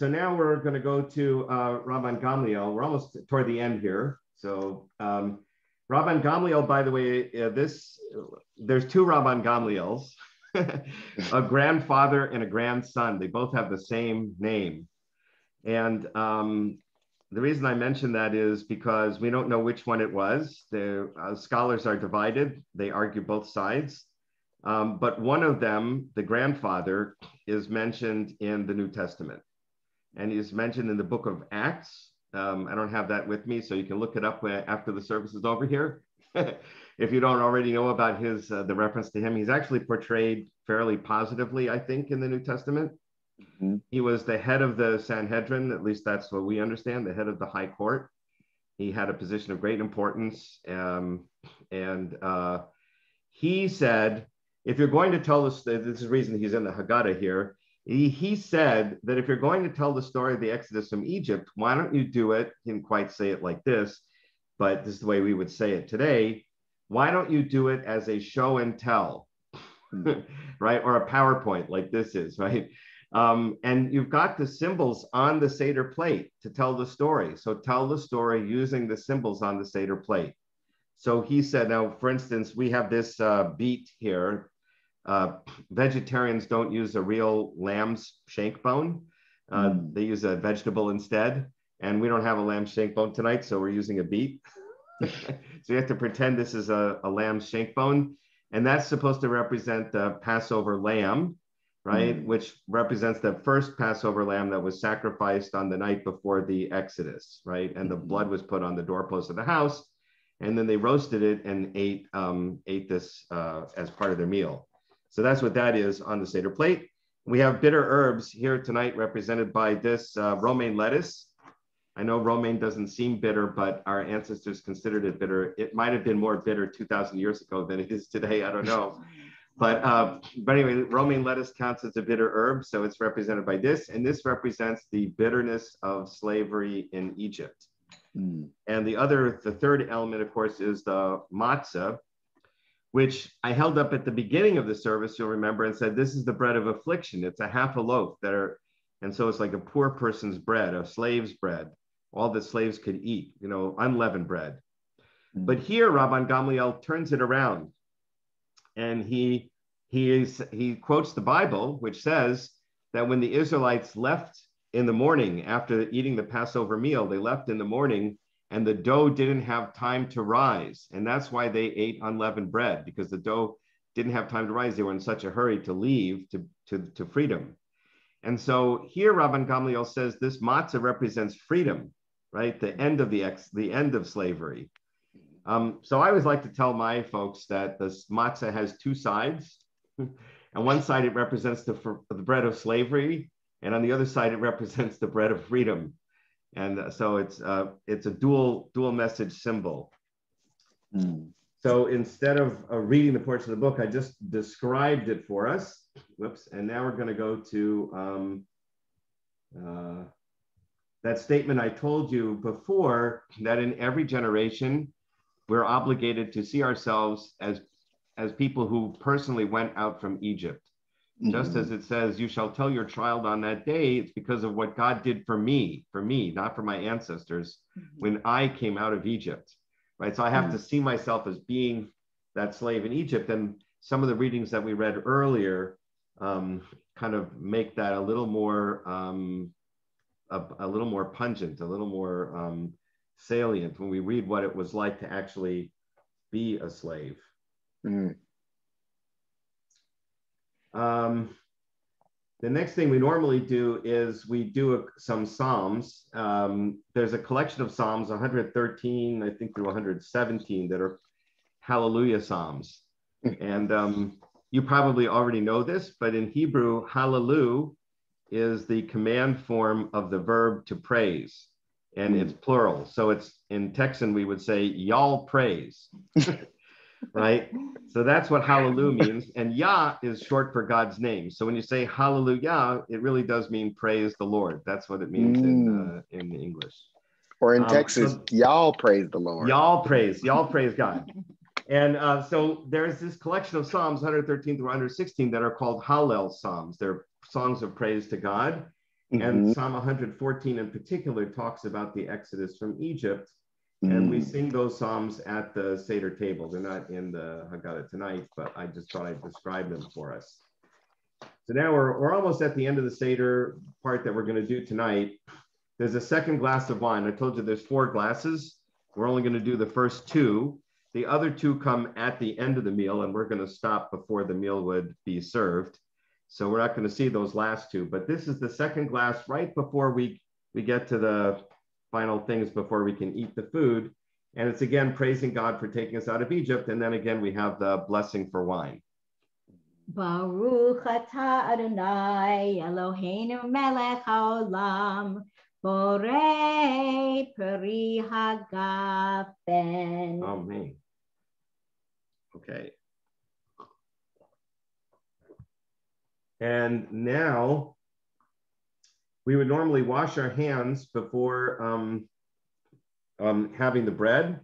now we're going to go to Rabbi Gamliel. We're almost toward the end here. So Rabbi Gamliel, by the way, there's two Rabbi Gamliels, a grandfather and a grandson. They both have the same name. And the reason I mention that is because we don't know which one it was. The scholars are divided. They argue both sides. But one of them, the grandfather, is mentioned in the New Testament. And he's mentioned in the book of Acts. I don't have that with me, so you can look it up after the service is over here. If you don't already know about the reference to him, he's actually portrayed fairly positively, I think, in the New Testament. He was the head of the Sanhedrin, at least that's what we understand, the head of the high court. He had a position of great importance. And he said, if you're going to tell this is the reason he's in the Haggadah here. He said that if you're going to tell the story of the Exodus from Egypt, why don't you do it? He didn't quite say it like this, but this is the way we would say it today. Why don't you do it as a show and tell, right? Or a PowerPoint like this is, right? And you've got the symbols on the Seder plate to tell the story. So tell the story using the symbols on the Seder plate. So he said, now, for instance, we have this beet here. Vegetarians don't use a real lamb's shank bone. They use a vegetable instead. And we don't have a lamb shank bone tonight, so we're using a beet. So you have to pretend this is a lamb shank bone. And that's supposed to represent the Passover lamb, right? Which represents the first Passover lamb that was sacrificed on the night before the Exodus, right? And the blood was put on the doorpost of the house. And then they roasted it and ate this as part of their meal. So that's what that is on the Seder plate. We have bitter herbs here tonight represented by this romaine lettuce. I know romaine doesn't seem bitter, but our ancestors considered it bitter. It might have been more bitter 2,000 years ago than it is today. I don't know. But anyway, romaine lettuce counts as a bitter herb. So it's represented by this. And this represents the bitterness of slavery in Egypt. And the third element, of course, is the matzah, which I held up at the beginning of the service, you'll remember, and said, this is the bread of affliction. It's a half a loaf and so it's like a poor person's bread, a slave's bread, all that slaves could eat, unleavened bread. But here, Rabban Gamliel turns it around, and he quotes the Bible, which says that when the Israelites left in the morning after eating the Passover meal, they left in the morning, and the dough didn't have time to rise. And that's why they ate unleavened bread, because the dough didn't have time to rise. They were in such a hurry to leave to freedom. And so here Rabban Gamliel says this matzah represents freedom, right? The end of slavery. So I always like to tell my folks that the matzah has two sides. On one side, it represents the bread of slavery. And on the other side, it represents the bread of freedom. And so it's a dual message symbol. So instead of reading the portion of the book, I just described it for us. Whoops. And now we're going to go to that statement I told you before, that in every generation, we're obligated to see ourselves as people who personally went out from Egypt. Just as it says, you shall tell your child on that day, it's because of what God did for me, not for my ancestors, when I came out of Egypt, right? So I have to see myself as being that slave in Egypt. And some of the readings that we read earlier kind of make that a little more pungent, a little more salient when we read what it was like to actually be a slave. The next thing we normally do is we do some Psalms. There's a collection of Psalms, 113, I think, through 117, that are Hallelujah Psalms. And you probably already know this, but in Hebrew, Hallelu is the command form of the verb to praise, and it's plural. So it's in Texan, we would say, y'all praise. Right? So that's what hallelujah means. And Yah is short for God's name. So when you say hallelujah, it really does mean praise the Lord. That's what it means in English. Or in Texas, y'all praise the Lord. Y'all praise God. And so there's this collection of Psalms, 113 through 116, that are called Hallel Psalms. They're songs of praise to God. And Psalm 114 in particular talks about the Exodus from Egypt. And we sing those Psalms at the Seder table. They're not in the Haggadah tonight, but I just thought I'd describe them for us. So now we're almost at the end of the Seder part that we're going to do tonight. There's a second glass of wine. I told you there's 4 glasses. We're only going to do the first 2. The other 2 come at the end of the meal, and we're going to stop before the meal would be served. So we're not going to see those last 2. But this is the second glass right before we get to the final things before we can eat the food. And it's again praising God for taking us out of Egypt. And then again, we have the blessing for wine. Baruch atah Adonai Eloheinu melech haolam borei peri hagafen. Amen. Okay. And now we would normally wash our hands before having the bread.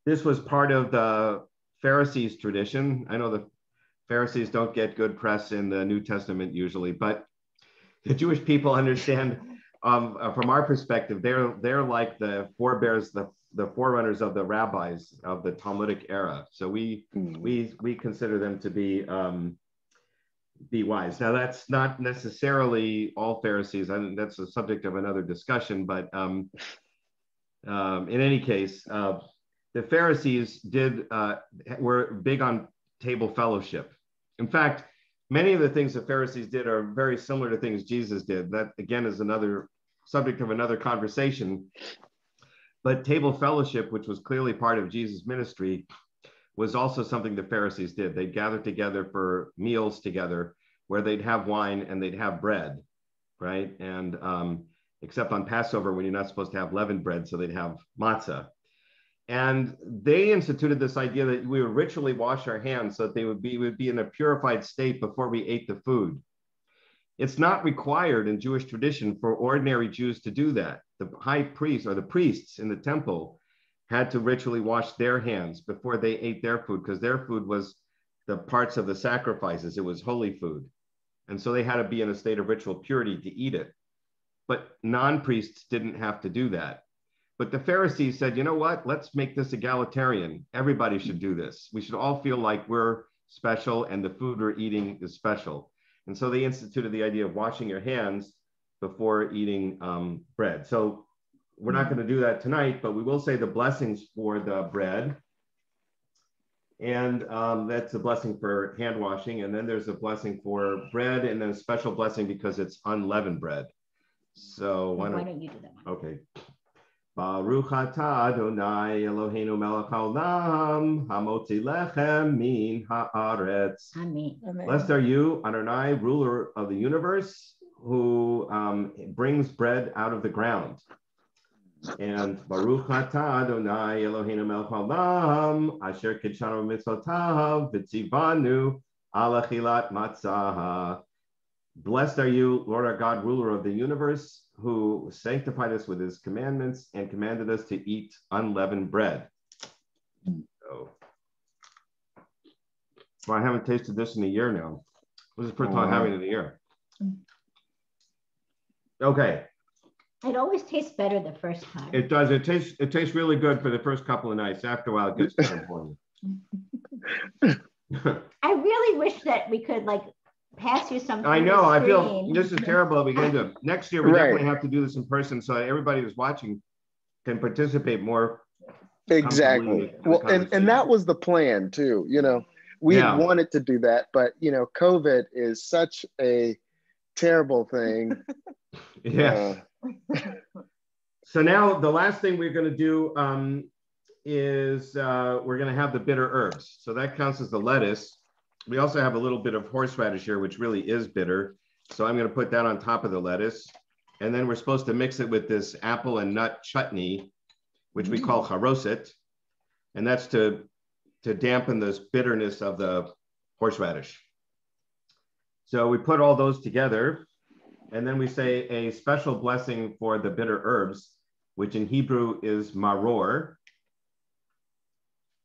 This was part of the Pharisees' tradition. I know Pharisees don't get good press in the New Testament usually, but the Jewish people understand, from our perspective, they're like the forebears, the forerunners of the rabbis of the Talmudic era. So we consider them to be wise. Now, that's not necessarily all Pharisees. I think that's the subject of another discussion. But in any case, the Pharisees were big on table fellowship. In fact, many of the things the Pharisees did are very similar to things Jesus did. That, again, is another subject of another conversation. But table fellowship, which was clearly part of Jesus' ministry, was also something the Pharisees did. They'd gather together for meals together where they'd have wine and they'd have bread, right? And except on Passover when you're not supposed to have leavened bread, so they'd have matzah. And they instituted this idea that we would ritually wash our hands so that we would be in a purified state before we ate the food. It's not required in Jewish tradition for ordinary Jews to do that. The high priest or the priests in the temple had to ritually wash their hands before they ate their food, because their food was the parts of the sacrifices. It was holy food. And so they had to be in a state of ritual purity to eat it. But non-priests didn't have to do that. But the Pharisees said, you know what? Let's make this egalitarian. Everybody should do this. We should all feel like we're special and the food we're eating is special. And so they instituted the idea of washing your hands before eating bread. So we're not going to do that tonight, but we will say the blessings for the bread. And that's a blessing for hand washing. And then there's a blessing for bread, and then a special blessing because it's unleavened bread. So why don't you do that one? Okay. Baruch atah Adonai Eloheinu melech haolam hamotzi lechem min haaretz. Amen. Blessed are you, Adonai, ruler of the universe, who brings bread out of the ground. And Baruch atah Adonai Eloheinu melech haolam asher kidshanu mitzvotav v'tzivanu ala achilat matzah. Blessed are you, Lord our God, ruler of the universe, who sanctified us with his commandments and commanded us to eat unleavened bread. So, well, I haven't tasted this in a year now. This is the first time having it in a year. Okay. It always tastes better the first time. It does. It tastes really good for the first couple of nights. After a while, it gets kind of boring. I really wish that we could pass you some. I know. I feel this is terrible. We can do it next year. We definitely have to do this in person, so everybody who's watching can participate more. Exactly. Well, and that was the plan too. We had wanted to do that, but COVID is such a terrible thing. Yes. So now the last thing we're going to do is we're going to have the bitter herbs. So that counts as the lettuce. We also have a little bit of horseradish here, which really is bitter. So I'm going to put that on top of the lettuce. And then we're supposed to mix it with this apple and nut chutney, which we call charoset. And that's to dampen this bitterness of the horseradish. So we put all those together. And then we say a special blessing for the bitter herbs, which in Hebrew is maror.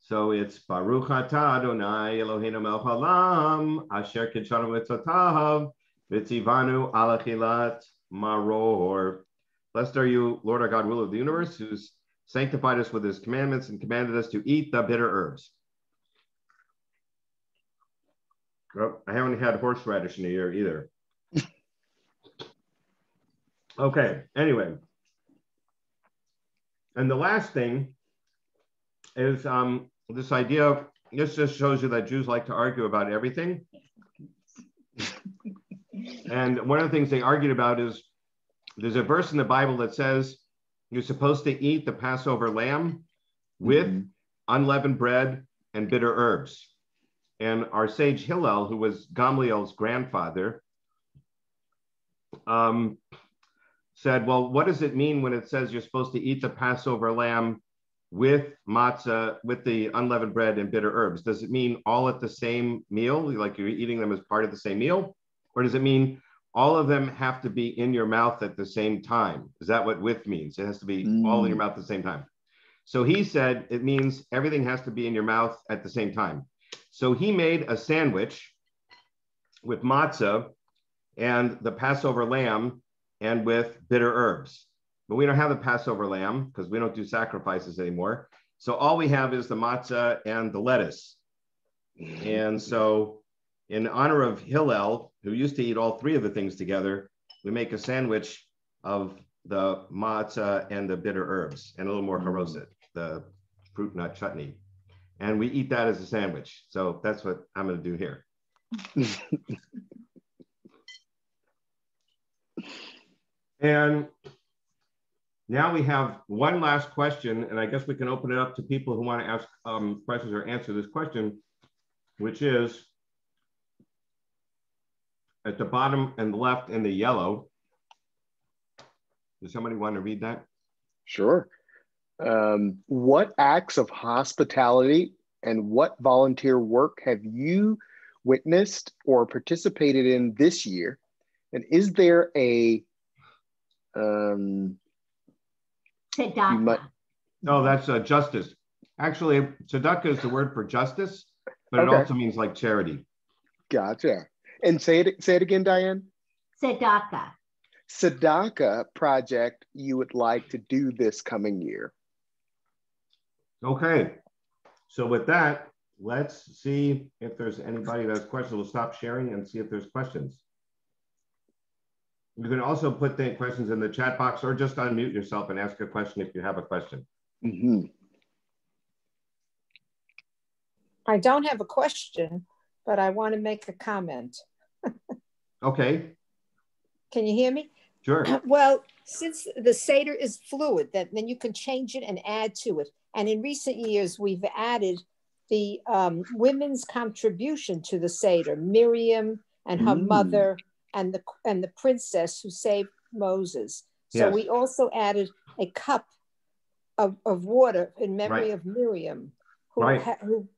So it's Baruch atah Adonai Eloheinu melech haolam asher kidshanu mitzvotav v'tzivanu ala achilat maror. Blessed are you, Lord our God, ruler of the universe, who's sanctified us with his commandments and commanded us to eat the bitter herbs. Well, I haven't had horseradish in a year either. Okay, anyway. And the last thing is this idea, this just shows you that Jews like to argue about everything. And one of the things they argued about is there's a verse in the Bible that says you're supposed to eat the Passover lamb with unleavened bread and bitter herbs. And our sage Hillel, who was Gamliel's grandfather, said, well, what does it mean when it says you're supposed to eat the Passover lamb with matzah, with the unleavened bread and bitter herbs? Does it mean all at the same meal, like you're eating them as part of the same meal? Or does it mean all of them have to be in your mouth at the same time? Is that what with means? It has to be all in your mouth at the same time. So he said it means everything has to be in your mouth at the same time. So he made a sandwich with matzah and the Passover lamb and with bitter herbs. But we don't have the Passover lamb because we don't do sacrifices anymore. So all we have is the matzah and the lettuce. And so in honor of Hillel, who used to eat all three of the things together, we make a sandwich of the matzah and the bitter herbs and a little more haroset, the fruit nut chutney. And we eat that as a sandwich. So that's what I'm going to do here. And now we have one last question, and I guess we can open it up to people who want to ask questions or answer this question, which is at the bottom and left in the yellow. Does somebody want to read that? Sure. What acts of hospitality and what volunteer work have you witnessed or participated in this year? And is there a tzedakah? No, that's justice. Actually, tzedakah is the word for justice, but Okay. it also means like charity. Gotcha. And say it again, Diane. Tzedakah. Tzedakah project you would like to do this coming year. Okay. So with that, let's see if there's anybody that has questions. We'll stop sharing and see if there's questions. You can also put the questions in the chat box or just unmute yourself and ask a question if you have a question. Mm-hmm. I don't have a question, but I want to make a comment. Okay. Can you hear me? Sure. Well, since the Seder is fluid, then you can change it and add to it. And in recent years, we've added the women's contribution to the Seder, Miriam and her mother and the princess who saved Moses. So Yes. we also added a cup of water in memory Right. of Miriam, who, Right. who,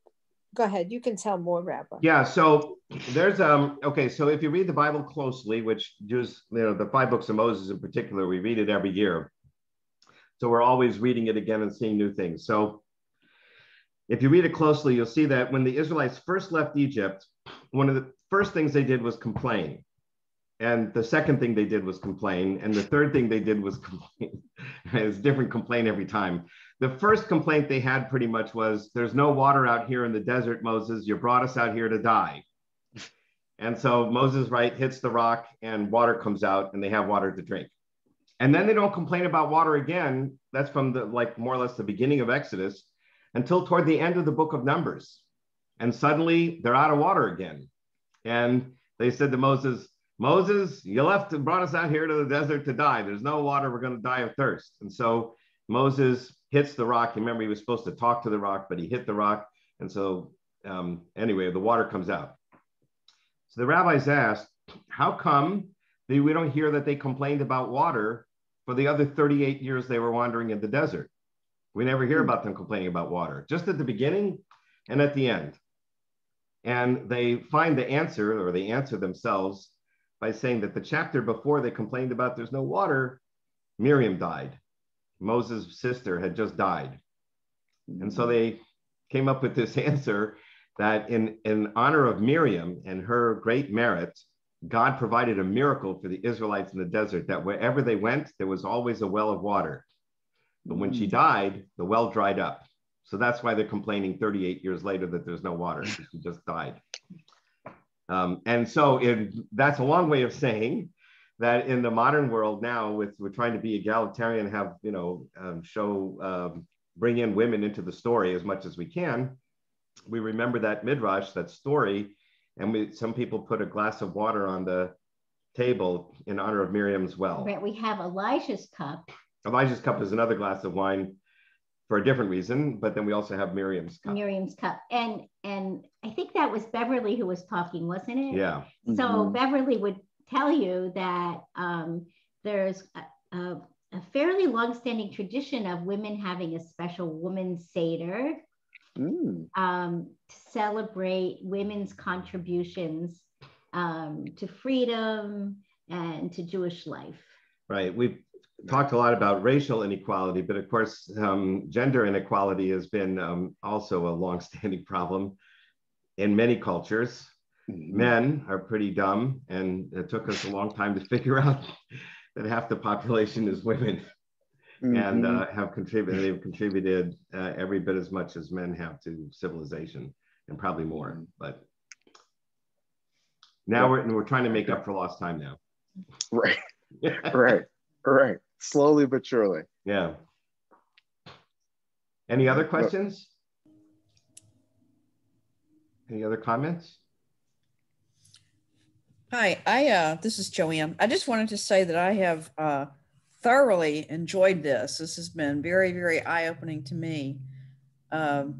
go ahead, you can tell more, Rabbi. Yeah, so there's okay, so if you read the Bible closely, which just, the 5 books of Moses in particular, we read it every year. So we're always reading it again and seeing new things. So if you read it closely, you'll see that when the Israelites first left Egypt, one of the first things they did was complain. And the second thing they did was complain. And the third thing they did was complain. It's different complaint every time. The first complaint they had pretty much was, there's no water out here in the desert, Moses. You brought us out here to die. And so Moses, right, hits the rock and water comes out and they have water to drink. And then they don't complain about water again. That's from the, like, more or less the beginning of Exodus until toward the end of the book of Numbers. And suddenly they're out of water again. And they said to Moses, Moses, you left and brought us out here to the desert to die. There's no water. We're going to die of thirst. And so Moses hits the rock. Remember, he was supposed to talk to the rock, but he hit the rock. And so anyway, the water comes out. So the rabbis asked, how come we don't hear that they complained about water for the other 38 years they were wandering in the desert? We never hear about them complaining about water, just at the beginning and at the end. And they find the answer, or they answer themselves by saying that the chapter before they complained about there's no water, Miriam died. Moses' sister had just died. And so they came up with this answer that in honor of Miriam and her great merit, God provided a miracle for the Israelites in the desert, that wherever they went, there was always a well of water. But when she died, the well dried up. So that's why they're complaining 38 years later that there's no water. She just died. And so that's a long way of saying that in the modern world now, we're trying to be egalitarian, have, bring in women into the story as much as we can. We remember that midrash, that story, and some people put a glass of water on the table in honor of Miriam's well. Right, we have Elijah's cup. Elijah's cup is another glass of wine for a different reason, but then we also have Miriam's cup. Miriam's cup. And I think that was Beverly who was talking, wasn't it? Yeah. So Beverly would tell you that there's a fairly long-standing tradition of women having a special women's Seder to celebrate women's contributions to freedom and to Jewish life. Right. We've talked a lot about racial inequality, but of course, gender inequality has been also a long-standing problem. in many cultures. Mhm. Men are pretty dumb, and it took us a long time to figure out that half the population is women. And they've contributed every bit as much as men have to civilization, and probably more. But now we're trying to make up for lost time now. Right, right. Slowly but surely. Yeah. Any other questions? Any other comments? Hi, this is Joanne. I just wanted to say that I have thoroughly enjoyed this. This has been very, very eye-opening to me. All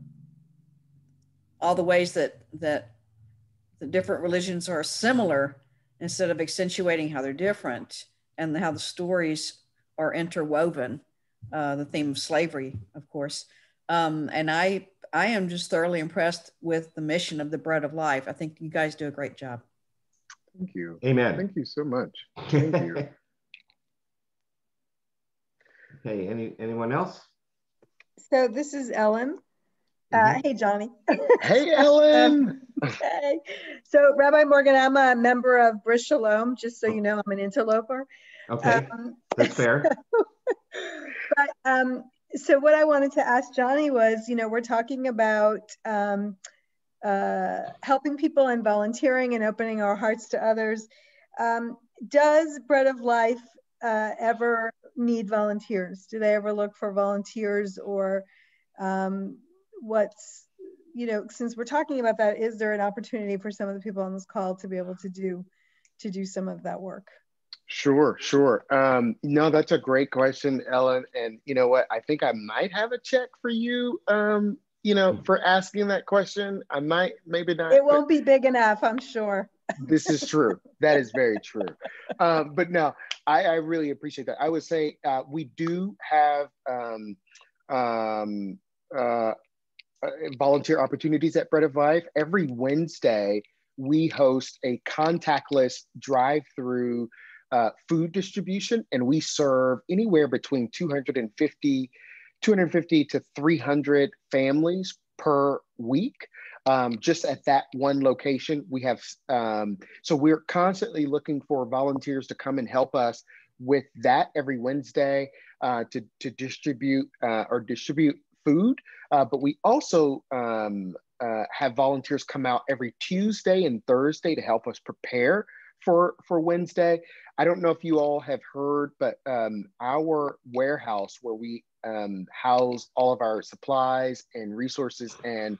the ways that the different religions are similar instead of accentuating how they're different, and how the stories are interwoven. The theme of slavery, of course. And I am just thoroughly impressed with the mission of the Bread of Life. I think you guys do a great job. Thank you. Amen. Thank you so much. Thank you. Okay, anyone else? So this is Ellen. Hey, Johnie. Hey, Ellen. Hey. So Rabbi Morgen, I'm a member of Bris Shalom, just so you know, I'm an interloper. Okay, that's fair. But so what I wanted to ask Johnie was, we're talking about helping people and volunteering and opening our hearts to others. Does Bread of Life ever need volunteers? Do they ever look for volunteers, or since we're talking about that, is there an opportunity for some of the people on this call to be able to do some of that work? Sure. No, that's a great question, Ellen. And you know what? I think I might have a check for you, for asking that question. I might, maybe not. It won't be big enough, I'm sure. This is true. That is very true. But no, I really appreciate that. I would say we do have volunteer opportunities at Bread of Life. Every Wednesday, we host a contactless drive-through food distribution, and we serve anywhere between 250 to 300 families per week. Just at that one location. We have, so we're constantly looking for volunteers to come and help us with that every Wednesday to distribute food. But we also have volunteers come out every Tuesday and Thursday to help us prepare for Wednesday. I don't know if you all have heard, but our warehouse where we house all of our supplies and resources and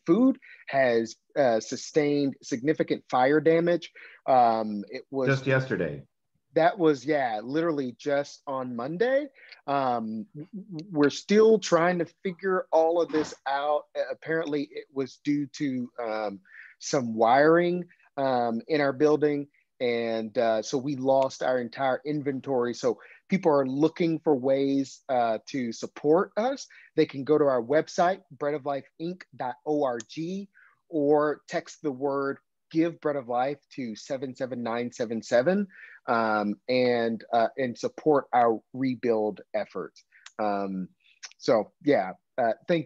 food has sustained significant fire damage. It was just yesterday. That was, literally just on Monday. We're still trying to figure all of this out. Apparently it was due to some wiring in our building. And so we lost our entire inventory. So people are looking for ways to support us. They can go to our website, breadoflifeinc.org, or text the word "Give Bread of Life" to 77977 and support our rebuild efforts. Thank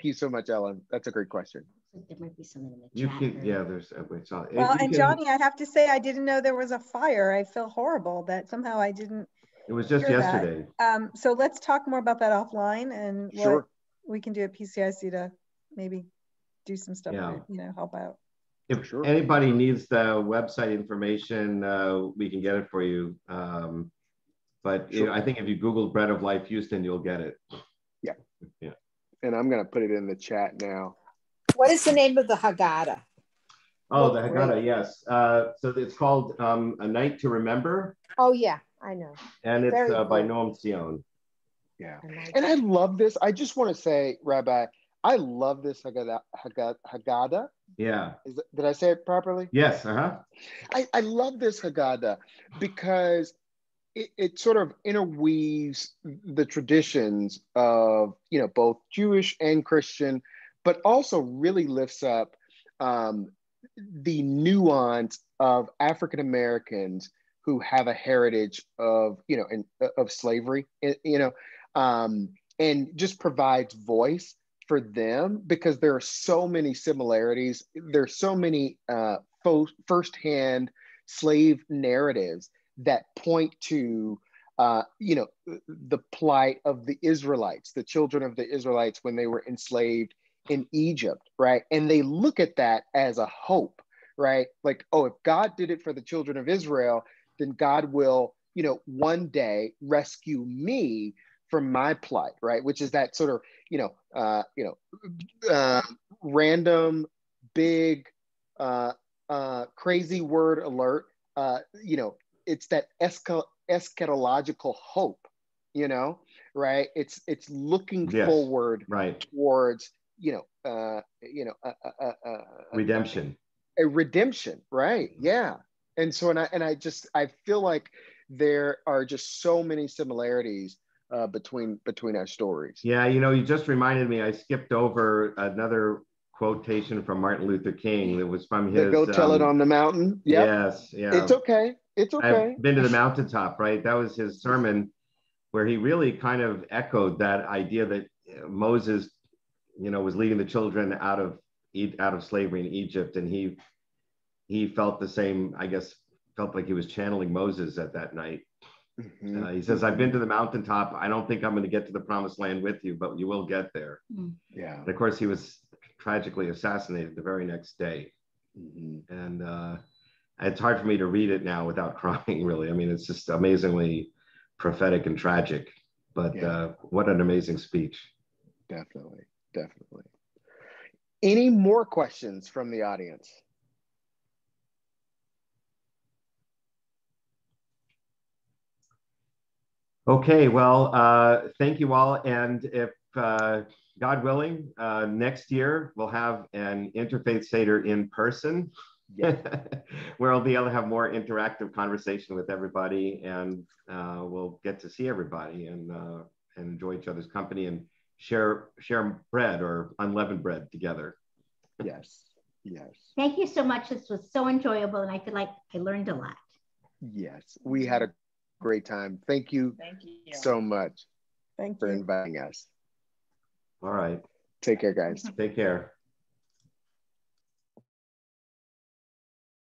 you so much, Ellen. That's a great question. There might be something in the chat. There's. Well, and Johnie, I have to say, I didn't know there was a fire. I feel horrible that somehow I didn't. It was just yesterday. So let's talk more about that offline and what we can do at PCIC to maybe do some stuff, help out. If anybody needs the website information, we can get it for you. But I think if you Google Bread of Life Houston, you'll get it. Yeah. And I'm going to put it in the chat now. What is the name of the Haggadah? Oh, the Haggadah, yes. So it's called A Night to Remember. Oh, yeah, I know. And it's by Noam Sion. Yeah. And I love this. I just want to say, Rabbi, I love this Haggadah. Yeah. Did I say it properly? Yes. I love this Haggadah because it sort of interweaves the traditions of, both Jewish and Christian, but also really lifts up the nuance of African Americans who have a heritage of, of slavery, and just provides voice for them because there are so many similarities. There's so many firsthand slave narratives that point to, the plight of the Israelites, the children of the Israelites when they were enslaved in Egypt, right? And they look at that as a hope, right? Like, oh, if God did it for the children of Israel, then God will, one day rescue me from my plight, right? Which is that sort of, random, big, crazy word alert. It's that eschatological hope, right? It's looking forward towards, redemption. A redemption, right? Yeah. And so, I feel like there are just so many similarities between our stories. Yeah, you just reminded me, I skipped over another quotation from Martin Luther King that was from his Go tell it on the mountain. Yep. Yes, yeah. It's okay. I've been to the mountaintop, right? That was his sermon where he really kind of echoed that idea that Moses, was leading the children out of slavery in Egypt, and he felt the same, I guess, felt like he was channeling Moses at that night. Mm-hmm. He says, I've been to the mountaintop. I don't think I'm going to get to the promised land with you, but you will get there. Yeah. And of course, he was tragically assassinated the very next day. Mm-hmm. And it's hard for me to read it now without crying, really. I mean, it's just amazingly prophetic and tragic, but what an amazing speech. Definitely. Any more questions from the audience? Okay, well, thank you all. And if God willing, next year we'll have an Interfaith Seder in person, where I'll be able to have more interactive conversation with everybody, and we'll get to see everybody and enjoy each other's company and share bread or unleavened bread together. Yes. Thank you so much. This was so enjoyable, and I feel like I learned a lot. Yes, we had a great time. Thank you so much for inviting us. All right. Take care, guys. Take care.